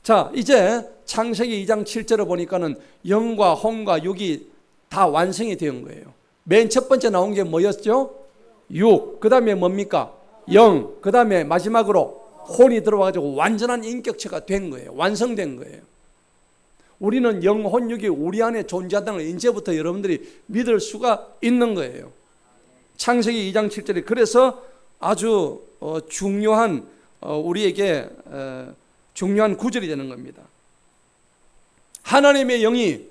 Speaker 1: 자, 이제 창세기 2장 7절을 보니까는 영과 혼과 육이 다 완성이 된 거예요. 맨 첫 번째 나온 게 뭐였죠? 육. 그 다음에 뭡니까? 영. 그 다음에 마지막으로 혼이 들어와가지고 완전한 인격체가 된 거예요. 완성된 거예요. 우리는 영, 혼, 육이 우리 안에 존재한다는 걸 이제부터 여러분들이 믿을 수가 있는 거예요. 창세기 2장 7절에 그래서 아주 중요한 우리에게 중요한 구절이 되는 겁니다. 하나님의 영이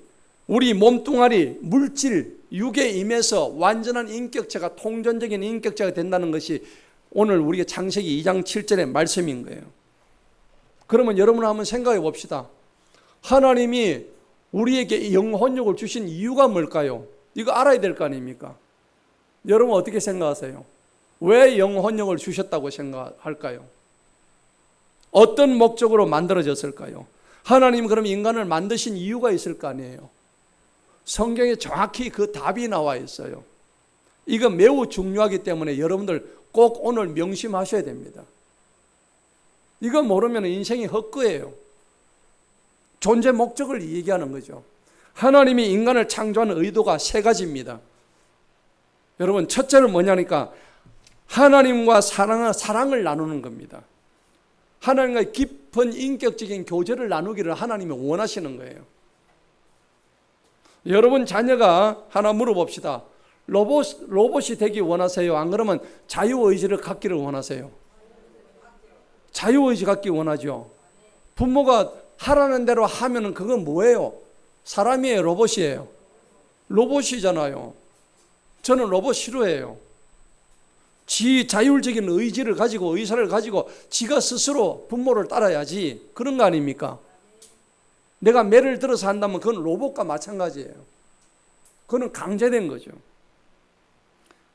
Speaker 1: 우리 몸뚱아리 물질 육에 임해서 완전한 인격체가 통전적인 인격체가 된다는 것이 오늘 우리가 창세기 2장 7절의 말씀인 거예요. 그러면 여러분 한번 생각해 봅시다. 하나님이 우리에게 영혼육을 주신 이유가 뭘까요? 이거 알아야 될 거 아닙니까? 여러분 어떻게 생각하세요? 왜 영혼육을 주셨다고 생각할까요? 어떤 목적으로 만들어졌을까요? 하나님 그럼 인간을 만드신 이유가 있을 거 아니에요? 성경에 정확히 그 답이 나와 있어요. 이거 매우 중요하기 때문에 여러분들 꼭 오늘 명심하셔야 됩니다. 이거 모르면 인생이 헛거예요. 존재 목적을 얘기하는 거죠. 하나님이 인간을 창조하는 의도가 세 가지입니다. 여러분 첫째는 뭐냐니까 하나님과 사랑을 나누는 겁니다. 하나님과 깊은 인격적인 교제를 나누기를 하나님이 원하시는 거예요. 여러분 자녀가 하나 물어봅시다. 로봇이 되기 원하세요? 안 그러면 자유의지를 갖기를 원하세요? 자유의지 갖기 원하죠. 부모가 하라는 대로 하면은 그건 뭐예요? 사람이에요? 로봇이에요? 로봇이잖아요. 저는 로봇 싫어해요. 지 자율적인 의지를 가지고 의사를 가지고 지가 스스로 부모를 따라야지 그런 거 아닙니까? 내가 매를 들어서 한다면 그건 로봇과 마찬가지예요. 그건 강제된 거죠.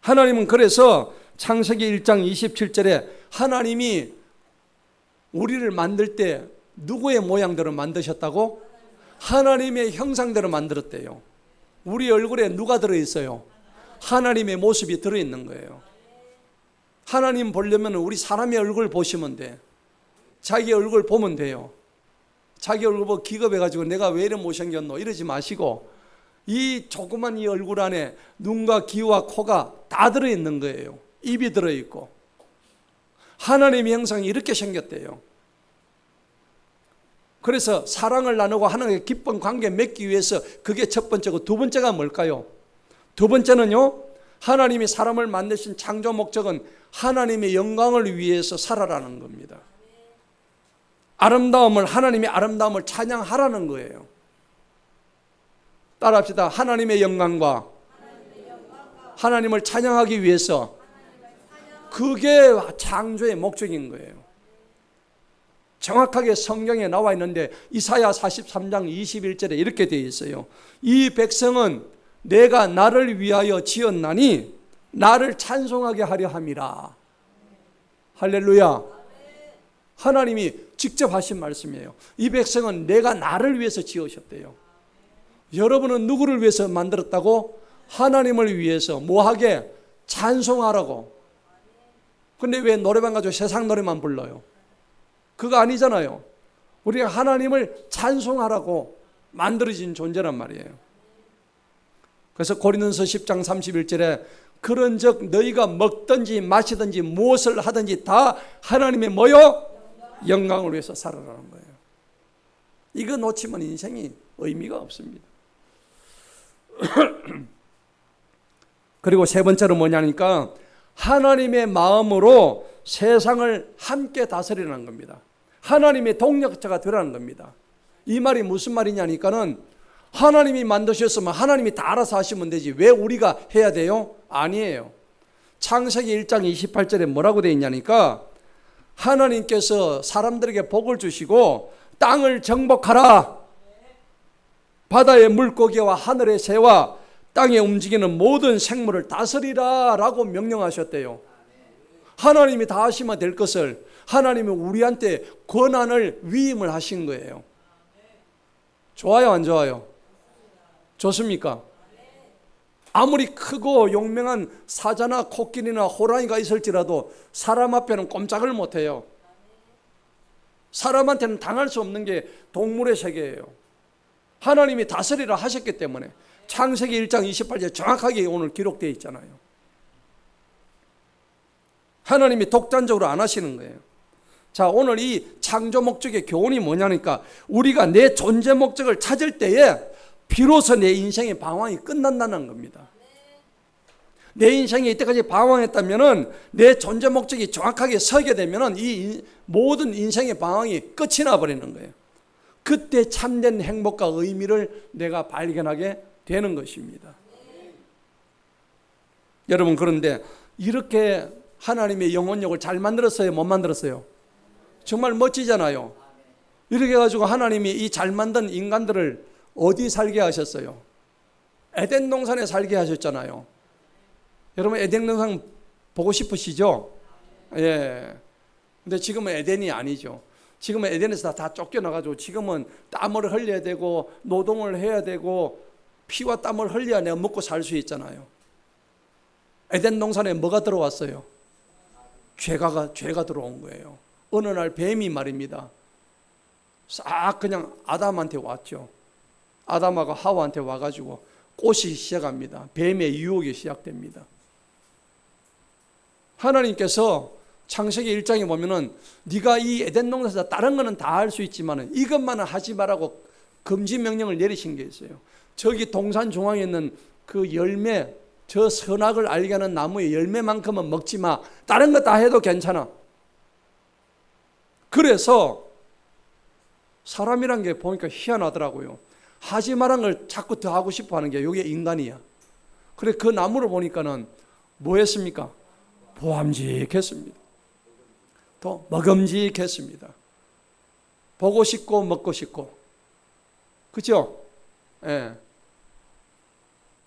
Speaker 1: 하나님은 그래서 창세기 1장 27절에 하나님이 우리를 만들 때 누구의 모양대로 만드셨다고? 하나님의 형상대로 만들었대요. 우리 얼굴에 누가 들어있어요? 하나님의 모습이 들어있는 거예요. 하나님 보려면 우리 사람의 얼굴 보시면 돼. 자기 얼굴 보면 돼요. 자기 얼굴 보고 기겁해가지고 내가 왜 이래 못생겼노 이러지 마시고 이 조그만 이 얼굴 안에 눈과 귀와 코가 다 들어있는 거예요. 입이 들어있고 하나님의 형상이 이렇게 생겼대요. 그래서 사랑을 나누고 하나님의 기쁜 관계 맺기 위해서 그게 첫 번째고 두 번째가 뭘까요? 두 번째는요, 하나님이 사람을 만드신 창조 목적은 하나님의 영광을 위해서 살아라는 겁니다. 하나님의 아름다움을 찬양하라는 거예요. 따라합시다. 하나님의 영광과 하나님을 찬양하기 위해서 그게 창조의 목적인 거예요. 정확하게 성경에 나와 있는데 이사야 43장 21절에 이렇게 되어 있어요. 이 백성은 내가 나를 위하여 지었나니 나를 찬송하게 하려 함이라. 할렐루야. 하나님이 직접 하신 말씀이에요. 이 백성은 내가 나를 위해서 지으셨대요. 여러분은 누구를 위해서 만들었다고? 하나님을 위해서 뭐하게? 찬송하라고. 근데 왜 노래방 가지고 세상 노래만 불러요? 그거 아니잖아요. 우리가 하나님을 찬송하라고 만들어진 존재란 말이에요. 그래서 고린도서 10장 31절에 그런즉 너희가 먹든지 마시든지 무엇을 하든지 다 하나님의 뭐요? 영광을 위해서 살아라는 거예요. 이거 놓치면 인생이 의미가 없습니다. 그리고 세 번째로 뭐냐니까 하나님의 마음으로 세상을 함께 다스리라는 겁니다. 하나님의 동력자가 되라는 겁니다. 이 말이 무슨 말이냐니까는 하나님이 만드셨으면 하나님이 다 알아서 하시면 되지 왜 우리가 해야 돼요? 아니에요. 창세기 1장 28절에 뭐라고 되어 있냐니까 하나님께서 사람들에게 복을 주시고 땅을 정복하라. 바다의 물고기와 하늘의 새와 땅에 움직이는 모든 생물을 다스리라 라고 명령하셨대요. 하나님이 다 하시면 될 것을 하나님이 우리한테 권한을 위임을 하신 거예요. 좋아요, 안 좋아요? 좋습니까? 아무리 크고 용맹한 사자나 코끼리나 호랑이가 있을지라도 사람 앞에는 꼼짝을 못해요. 사람한테는 당할 수 없는 게 동물의 세계예요. 하나님이 다스리라 하셨기 때문에 창세기 1장 28절 정확하게 오늘 기록되어 있잖아요. 하나님이 독단적으로 안 하시는 거예요. 자, 오늘 이 창조 목적의 교훈이 뭐냐니까 우리가 내 존재 목적을 찾을 때에 비로소 내 인생의 방황이 끝난다는 겁니다. 내 인생이 이때까지 방황했다면 내 존재 목적이 정확하게 서게 되면 이 모든 인생의 방황이 끝이 나버리는 거예요. 그때 참된 행복과 의미를 내가 발견하게 되는 것입니다. 여러분, 그런데 이렇게 하나님의 영혼력을 잘 만들었어요? 못 만들었어요? 정말 멋지잖아요. 이렇게 해가지고 하나님이 이 잘 만든 인간들을 어디 살게 하셨어요? 에덴 동산에 살게 하셨잖아요. 여러분, 에덴 동산 보고 싶으시죠? 예. 근데 지금은 에덴이 아니죠. 지금은 에덴에서 다 쫓겨나가지고 지금은 땀을 흘려야 되고 노동을 해야 되고 피와 땀을 흘려야 내가 먹고 살 수 있잖아요. 에덴 동산에 뭐가 들어왔어요? 죄가 들어온 거예요. 어느 날 뱀이 말입니다. 싹 그냥 아담한테 왔죠. 아담하고 하와한테 와가지고 꽃이 시작합니다. 뱀의 유혹이 시작됩니다. 하나님께서 창세기 1장에 보면은 네가 이 에덴 동산에서 다른 거는 다 할 수 있지만은 이것만은 하지 말라고 금지 명령을 내리신 게 있어요. 저기 동산 중앙에 있는 그 열매, 저 선악을 알게 하는 나무의 열매만큼은 먹지 마. 다른 거 다 해도 괜찮아. 그래서 사람이란 게 보니까 희한하더라고요. 하지 말한 걸 자꾸 더 하고 싶어 하는 게 이게 인간이야. 그래, 그 나무를 보니까는 뭐 했습니까? 보암직했습니다. 또 먹음직했습니다. 보고 싶고 먹고 싶고. 그렇죠? 예.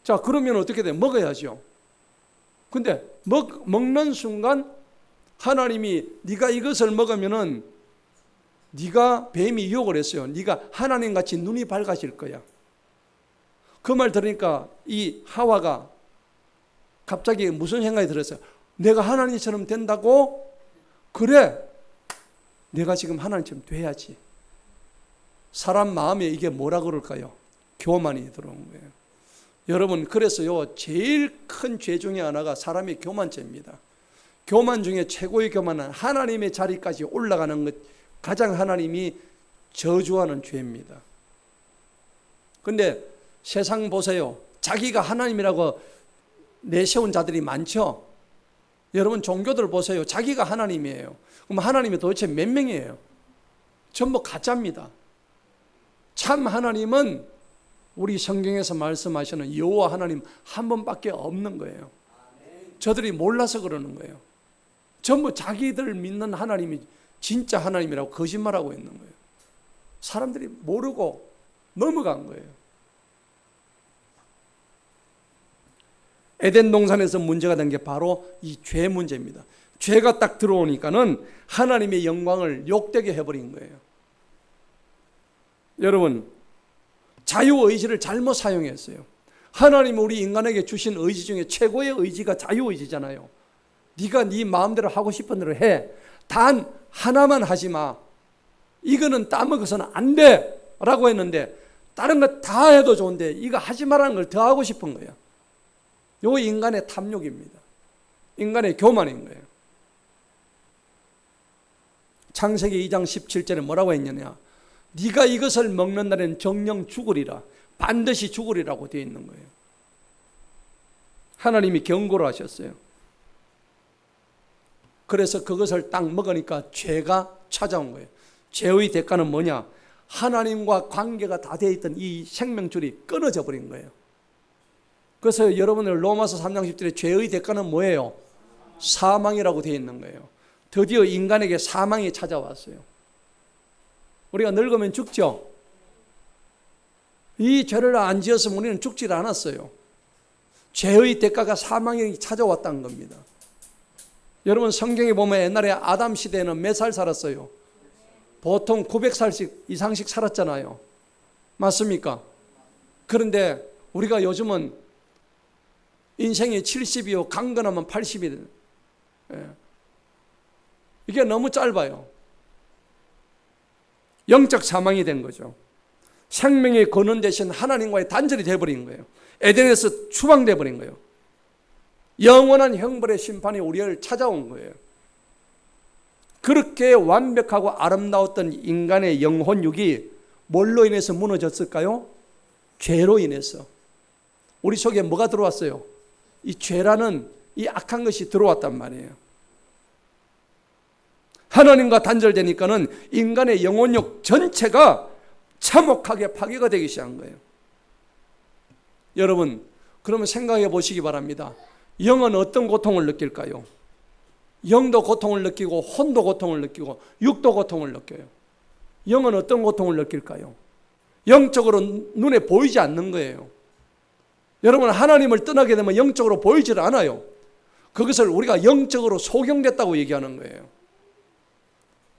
Speaker 1: 자, 그러면 어떻게 돼? 먹어야죠. 근데 먹는 순간 하나님이 네가 이것을 먹으면은 네가 뱀이 유혹을 했어요. 네가 하나님같이 눈이 밝아질 거야. 그 말 들으니까 이 하와가 갑자기 무슨 생각이 들었어요? 내가 하나님처럼 된다고? 그래, 내가 지금 하나님처럼 돼야지. 사람 마음에 이게 뭐라 그럴까요? 교만이 들어온 거예요. 여러분, 그래서요, 제일 큰 죄 중에 하나가 사람의 교만죄입니다. 교만 중에 최고의 교만은 하나님의 자리까지 올라가는 것, 가장 하나님이 저주하는 죄입니다. 그런데 세상 보세요. 자기가 하나님이라고 내세운 자들이 많죠. 여러분, 종교들 보세요. 자기가 하나님이에요. 그럼 하나님이 도대체 몇 명이에요? 전부 가짜입니다. 참 하나님은 우리 성경에서 말씀하시는 여호와 하나님 한 분밖에 없는 거예요. 저들이 몰라서 그러는 거예요. 전부 자기들 믿는 하나님이 진짜 하나님이라고 거짓말하고 있는 거예요. 사람들이 모르고 넘어간 거예요. 에덴 동산에서 문제가 된 게 바로 이 죄 문제입니다. 죄가 딱 들어오니까는 하나님의 영광을 욕되게 해버린 거예요. 여러분, 자유의지를 잘못 사용했어요. 하나님이 우리 인간에게 주신 의지 중에 최고의 의지가 자유의지잖아요. 네가 네 마음대로 하고 싶은 대로 해. 단 하나만 하지 마. 이거는 따먹어서는 안 돼 라고 했는데 다른 거 다 해도 좋은데 이거 하지 말라는 걸 더 하고 싶은 거예요. 이거 인간의 탐욕입니다. 인간의 교만인 거예요. 창세기 2장 17절에 뭐라고 했느냐? 네가 이것을 먹는 날에는 정녕 죽으리라. 반드시 죽으리라고 되어 있는 거예요. 하나님이 경고를 하셨어요. 그래서 그것을 딱 먹으니까 죄가 찾아온 거예요. 죄의 대가는 뭐냐? 하나님과 관계가 다 되어 있던 이 생명줄이 끊어져 버린 거예요. 그래서 여러분들 로마서 3장 10절에 죄의 대가는 뭐예요? 사망이라고 되어 있는 거예요. 드디어 인간에게 사망이 찾아왔어요. 우리가 늙으면 죽죠. 이 죄를 안 지었으면 우리는 죽질 않았어요. 죄의 대가가 사망이 찾아왔다는 겁니다. 여러분 성경에 보면 옛날에 아담 시대에는 몇 살 살았어요? 보통 900살씩 이상씩 살았잖아요. 맞습니까? 그런데 우리가 요즘은 인생이 70이요 강건하면 80이 이게 너무 짧아요. 영적 사망이 된 거죠. 생명의 근원 대신 하나님과의 단절이 되어버린 거예요. 에덴에서 추방되어 버린 거예요. 영원한 형벌의 심판이 우리를 찾아온 거예요. 그렇게 완벽하고 아름다웠던 인간의 영혼육이 뭘로 인해서 무너졌을까요? 죄로 인해서. 우리 속에 뭐가 들어왔어요? 이 죄라는 이 악한 것이 들어왔단 말이에요. 하나님과 단절되니까는 인간의 영혼육 전체가 참혹하게 파괴가 되기 시작한 거예요. 여러분, 그러면 생각해 보시기 바랍니다. 영은 어떤 고통을 느낄까요? 영도 고통을 느끼고 혼도 고통을 느끼고 육도 고통을 느껴요. 영은 어떤 고통을 느낄까요? 영적으로 눈에 보이지 않는 거예요. 여러분, 하나님을 떠나게 되면 영적으로 보이질 않아요. 그것을 우리가 영적으로 소경됐다고 얘기하는 거예요.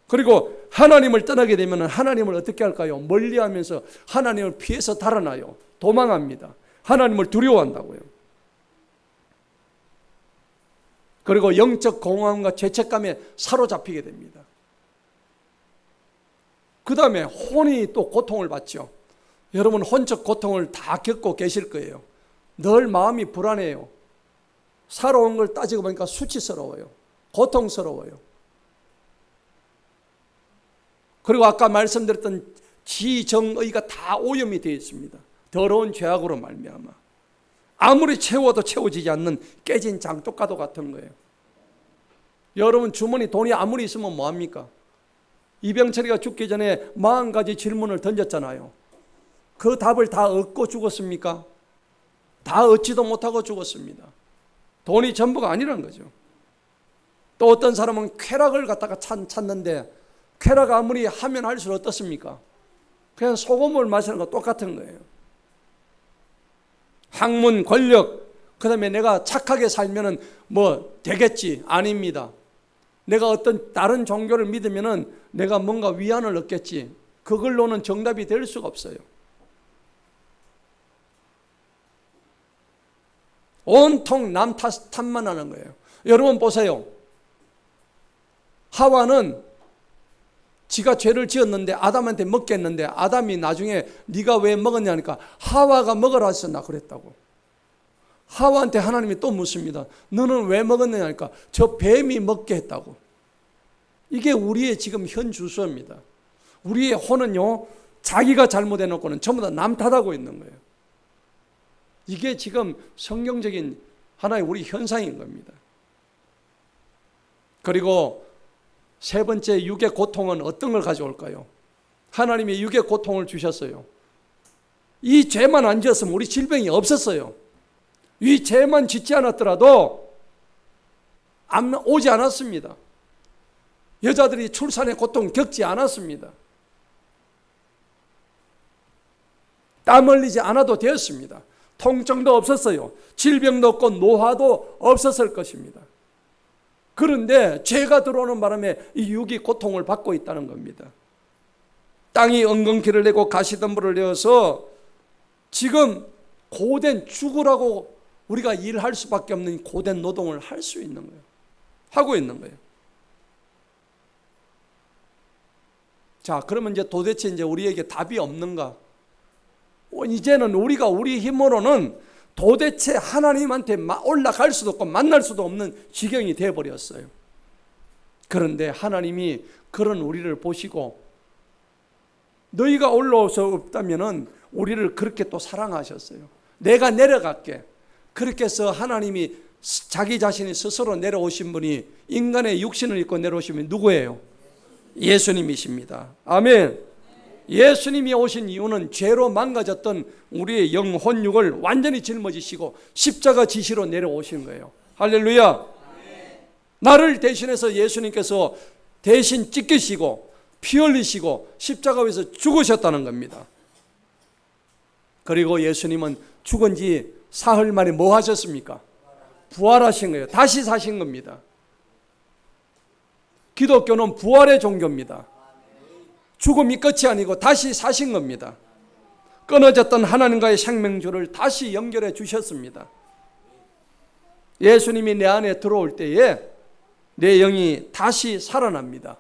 Speaker 1: 그리고 하나님을 떠나게 되면 하나님을 어떻게 할까요? 멀리하면서 하나님을 피해서 달아나요. 도망합니다. 하나님을 두려워한다고요. 그리고 영적 공허함과 죄책감에 사로잡히게 됩니다. 그 다음에 혼이 또 고통을 받죠. 여러분 혼적 고통을 다 겪고 계실 거예요. 늘 마음이 불안해요. 살아온 걸 따지고 보니까 수치스러워요. 고통스러워요. 그리고 아까 말씀드렸던 지정의가 다 오염이 되어 있습니다. 더러운 죄악으로 말미암아 아무리 채워도 채워지지 않는 깨진 장독과도 같은 거예요. 여러분 주머니 돈이 아무리 있으면 뭐합니까? 이병철이가 죽기 전에 40가지 질문을 던졌잖아요. 그 답을 다 얻고 죽었습니까? 다 얻지도 못하고 죽었습니다. 돈이 전부가 아니라는 거죠. 또 어떤 사람은 쾌락을 갖다가 찾는데 쾌락 아무리 하면 할수록 어떻습니까? 그냥 소금을 마시는 거 똑같은 거예요. 학문, 권력, 그 다음에 내가 착하게 살면은 뭐 되겠지? 아닙니다. 내가 어떤 다른 종교를 믿으면은 내가 뭔가 위안을 얻겠지. 그걸로는 정답이 될 수가 없어요. 온통 남 탓만 하는 거예요. 여러분 보세요. 하와는 지가 죄를 지었는데 아담한테 먹게 했는데 아담이 나중에 네가 왜 먹었냐니까 하와가 먹으라 했었나 그랬다고. 하와한테 하나님이 또 묻습니다. 너는 왜 먹었느냐니까 저 뱀이 먹게 했다고. 이게 우리의 지금 현 주소입니다. 우리의 혼은요 자기가 잘못해놓고는 전부 다 남 탓하고 있는 거예요. 이게 지금 성경적인 하나의 우리 현상인 겁니다. 그리고 세 번째 육의 고통은 어떤 걸 가져올까요? 하나님이 육의 고통을 주셨어요. 이 죄만 안 지었으면 우리 질병이 없었어요. 이 죄만 짓지 않았더라도 오지 않았습니다. 여자들이 출산의 고통 겪지 않았습니다. 땀 흘리지 않아도 되었습니다. 통증도 없었어요. 질병도 없고 노화도 없었을 것입니다. 그런데 죄가 들어오는 바람에 이 육이 고통을 받고 있다는 겁니다. 땅이 엉겅퀴를 내고 가시덤불을 내어서 지금 고된 죽으라고 우리가 일할 수밖에 없는 고된 노동을 할 수 있는 거예요. 하고 있는 거예요. 자, 그러면 이제 도대체 이제 우리에게 답이 없는가? 이제는 우리가 우리 힘으로는 도대체 하나님한테 올라갈 수도 없고 만날 수도 없는 지경이 되어버렸어요. 그런데 하나님이 그런 우리를 보시고 너희가 올라올 수 없다면 우리를 그렇게 또 사랑하셨어요. 내가 내려갈게. 그렇게 해서 하나님이 자기 자신이 스스로 내려오신 분이 인간의 육신을 입고 내려오신 분이 누구예요? 예수님이십니다. 아멘. 예수님이 오신 이유는 죄로 망가졌던 우리의 영혼육을 완전히 짊어지시고 십자가 지시로 내려오신 거예요. 할렐루야. 나를 대신해서 예수님께서 대신 찢기시고 피 흘리시고 십자가 위에서 죽으셨다는 겁니다. 그리고 예수님은 죽은 지 사흘 만에 뭐 하셨습니까? 부활하신 거예요. 다시 사신 겁니다. 기독교는 부활의 종교입니다. 죽음이 끝이 아니고 다시 사신 겁니다. 끊어졌던 하나님과의 생명줄을 다시 연결해 주셨습니다. 예수님이 내 안에 들어올 때에 내 영이 다시 살아납니다.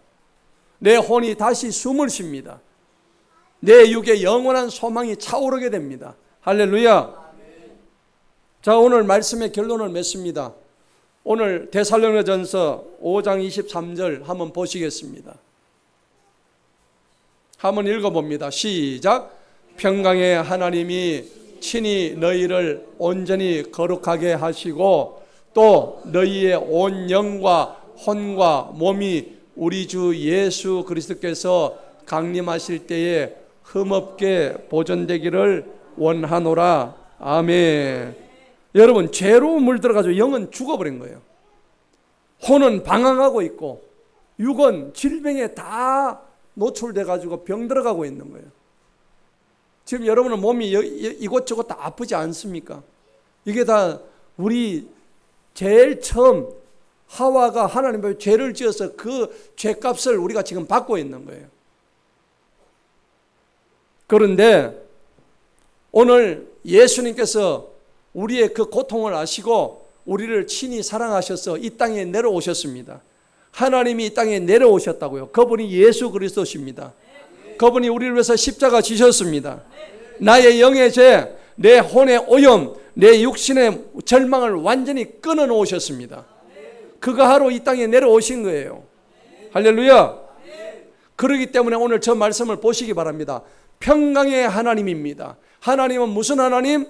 Speaker 1: 내 혼이 다시 숨을 쉽니다. 내 육에 영원한 소망이 차오르게 됩니다. 할렐루야. 자, 오늘 말씀의 결론을 맺습니다. 오늘 데살로니가전서 5장 23절 한번 보시겠습니다. 한번 읽어봅니다. 시작. 평강의 하나님이 친히 너희를 온전히 거룩하게 하시고 또 너희의 온 영과 혼과 몸이 우리 주 예수 그리스도께서 강림하실 때에 흠없게 보존되기를 원하노라. 아멘. 여러분, 죄로 물들어가지고 영은 죽어버린 거예요. 혼은 방황하고 있고 육은 질병에 다 노출돼가지고 병들어가고 있는 거예요. 지금 여러분은 몸이 이곳저곳 다 아프지 않습니까? 이게 다 우리 제일 처음 하와가 하나님의 죄를 지어서 그 죄값을 우리가 지금 받고 있는 거예요. 그런데 오늘 예수님께서 우리의 그 고통을 아시고 우리를 친히 사랑하셔서 이 땅에 내려오셨습니다. 하나님이 이 땅에 내려오셨다고요. 그분이 예수 그리스도십니다. 그분이 우리를 위해서 십자가 지셨습니다. 나의 영의 죄, 내 혼의 오염, 내 육신의 절망을 완전히 끊어 놓으셨습니다. 그거 하러 이 땅에 내려오신 거예요. 할렐루야. 그렇기 때문에 오늘 저 말씀을 보시기 바랍니다. 평강의 하나님입니다. 하나님은 무슨 하나님?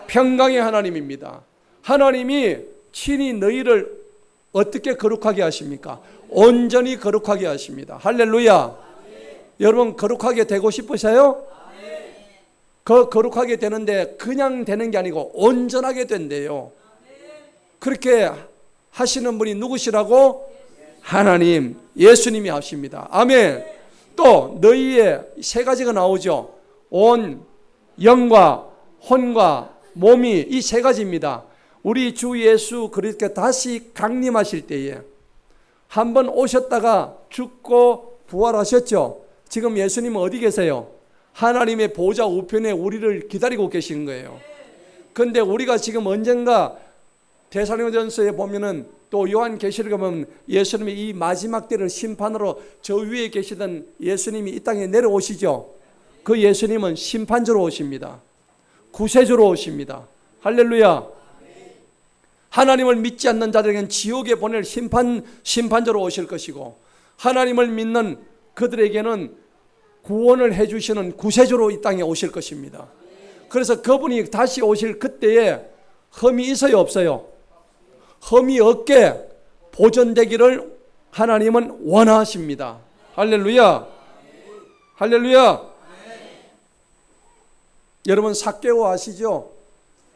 Speaker 1: 평강의 하나님입니다. 하나님이 친히 너희를 어떻게 거룩하게 하십니까? 온전히 거룩하게 하십니다. 할렐루야. 여러분, 거룩하게 되고 싶으세요? 그 거룩하게 되는데 그냥 되는 게 아니고 온전하게 된대요. 그렇게 하시는 분이 누구시라고? 하나님, 예수님이 하십니다. 아멘. 또 너희의 세 가지가 나오죠. 온, 영과 혼과 몸이 이 세 가지입니다. 우리 주 예수 그리스도께 다시 강림하실 때에 한번 오셨다가 죽고 부활하셨죠. 지금 예수님은 어디 계세요? 하나님의 보좌 우편에 우리를 기다리고 계신 거예요. 그런데 우리가 지금 언젠가 데살로니가전서에 보면은 또 요한계시록에 보면 예수님이 이 마지막 때를 심판으로 저 위에 계시던 예수님이 이 땅에 내려오시죠. 그 예수님은 심판주로 오십니다. 구세주로 오십니다. 할렐루야. 하나님을 믿지 않는 자들에게는 지옥에 보낼 심판주로 오실 것이고 하나님을 믿는 그들에게는 구원을 해주시는 구세주로 이 땅에 오실 것입니다. 그래서 그분이 다시 오실 그때에 흠이 있어요, 없어요? 흠이 없게 보존되기를 하나님은 원하십니다. 할렐루야. 할렐루야. 여러분, 삭개오 아시죠?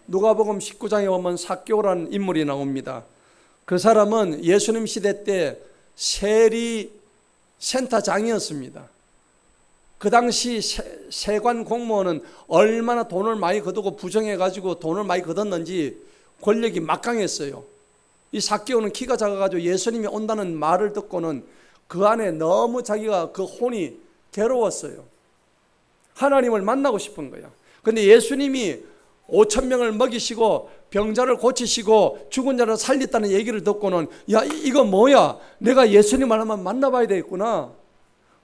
Speaker 1: 누가복음 19장에 보면 삭개오라는 인물이 나옵니다. 그 사람은 예수님 시대 때 세리 센터장이었습니다. 그 당시 세관 공무원은 얼마나 돈을 많이 거두고 부정해가지고 돈을 많이 거뒀는지 권력이 막강했어요. 이 삭개오는 키가 작아가지고 예수님이 온다는 말을 듣고는 그 안에 너무 자기가 그 혼이 괴로웠어요. 하나님을 만나고 싶은 거야. 그런데 예수님이 5,000명을 먹이시고 병자를 고치시고 죽은 자를 살렸다는 얘기를 듣고는 야, 이거 뭐야? 내가 예수님을 한번 만나봐야 되겠구나.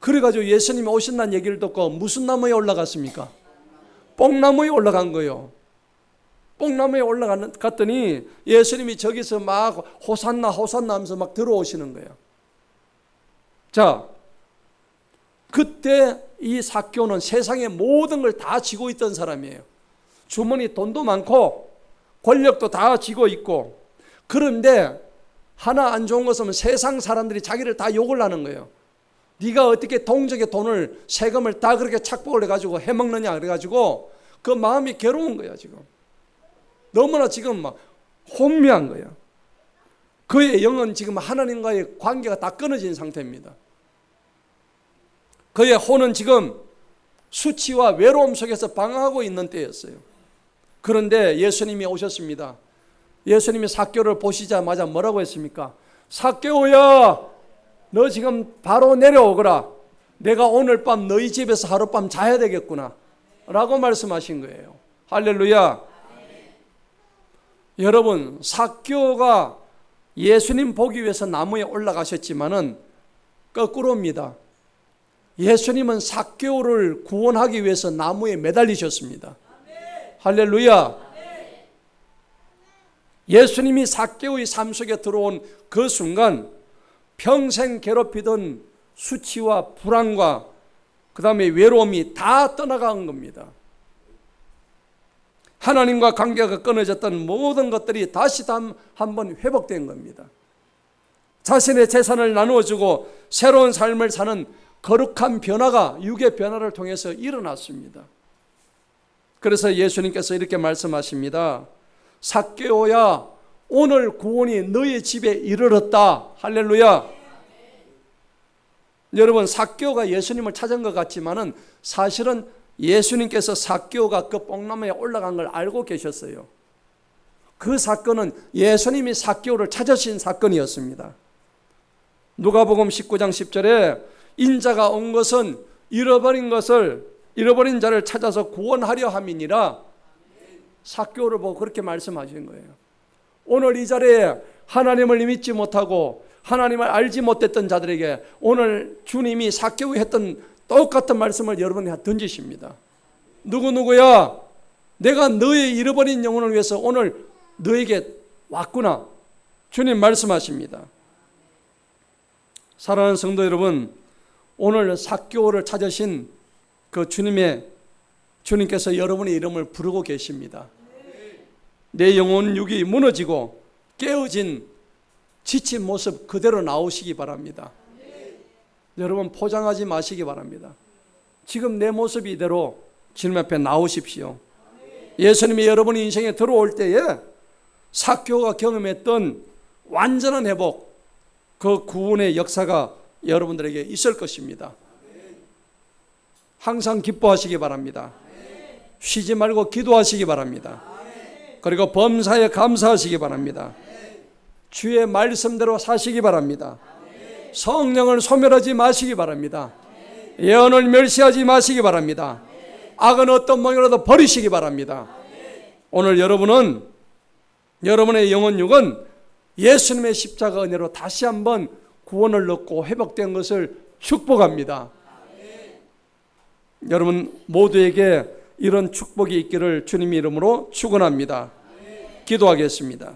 Speaker 1: 그래가지고 예수님이 오신다는 얘기를 듣고 무슨 나무에 올라갔습니까? 뽕나무에 올라간 거예요. 뽕나무에 올라갔더니 예수님이 저기서 막 호산나 호산나 하면서 막 들어오시는 거예요. 자, 그때 이 삭개오는 세상의 모든 걸 다 쥐고 있던 사람이에요. 주머니 돈도 많고 권력도 다 쥐고 있고. 그런데 하나 안 좋은 것은 세상 사람들이 자기를 다 욕을 하는 거예요. 네가 어떻게 동족의 돈을 세금을 다 그렇게 착복을 해가지고 해먹느냐 그래가지고 그 마음이 괴로운 거야. 지금 너무나 지금 막 혼미한 거야. 그의 영은 지금 하나님과의 관계가 다 끊어진 상태입니다. 그의 혼은 지금 수치와 외로움 속에서 방황하고 있는 때였어요. 그런데 예수님이 오셨습니다. 예수님이 삭개오를 보시자마자 뭐라고 했습니까? 삭개오야, 너 지금 바로 내려오거라. 내가 오늘 밤 너희 집에서 하룻밤 자야 되겠구나 라고 말씀하신 거예요. 할렐루야. 여러분, 삭개오가 예수님 보기 위해서 나무에 올라가셨지만은 거꾸로입니다. 예수님은 삭개오를 구원하기 위해서 나무에 매달리셨습니다. 할렐루야. 예수님이 삭개오의 삶 속에 들어온 그 순간 평생 괴롭히던 수치와 불안과 그 다음에 외로움이 다 떠나간 겁니다. 하나님과 관계가 끊어졌던 모든 것들이 다시 한번 회복된 겁니다. 자신의 재산을 나누어주고 새로운 삶을 사는 거룩한 변화가 육의 변화를 통해서 일어났습니다. 그래서 예수님께서 이렇게 말씀하십니다. 삭개오야, 오늘 구원이 너의 집에 이르렀다. 할렐루야. 여러분, 삭개오가 예수님을 찾은 것 같지만은 사실은 예수님께서 삭개오가 그 뽕나무에 올라간 걸 알고 계셨어요. 그 사건은 예수님이 삭개오를 찾으신 사건이었습니다. 누가복음 19장 10절에 인자가 온 것은 잃어버린 자를 찾아서 구원하려 함이니라. 삭개오를 보고 그렇게 말씀하신 거예요. 오늘 이 자리에 하나님을 믿지 못하고 하나님을 알지 못했던 자들에게 오늘 주님이 삭개오에 했던 똑같은 말씀을 여러분이 던지십니다. 누구야? 내가 너의 잃어버린 영혼을 위해서 오늘 너에게 왔구나. 주님 말씀하십니다. 사랑하는 성도 여러분, 오늘 삭개오를 찾으신 그 주님께서 여러분의 이름을 부르고 계십니다. 내 영혼 육이 무너지고 깨어진 지친 모습 그대로 나오시기 바랍니다. 여러분, 포장하지 마시기 바랍니다. 지금 내 모습 이대로 주님 앞에 나오십시오. 예수님이 여러분의 인생에 들어올 때에 삭개오가 경험했던 완전한 회복, 그 구원의 역사가 여러분들에게 있을 것입니다. 항상 기뻐하시기 바랍니다. 쉬지 말고 기도하시기 바랍니다. 그리고 범사에 감사하시기 바랍니다. 주의 말씀대로 사시기 바랍니다. 성령을 소멸하지 마시기 바랍니다. 예언을 멸시하지 마시기 바랍니다. 악은 어떤 모양으로도 버리시기 바랍니다. 오늘 여러분은, 여러분의 영혼육은 예수님의 십자가 은혜로 다시 한번 구원을 얻고 회복된 것을 축복합니다. 여러분 모두에게 이런 축복이 있기를 주님의 이름으로 축원합니다. 기도하겠습니다.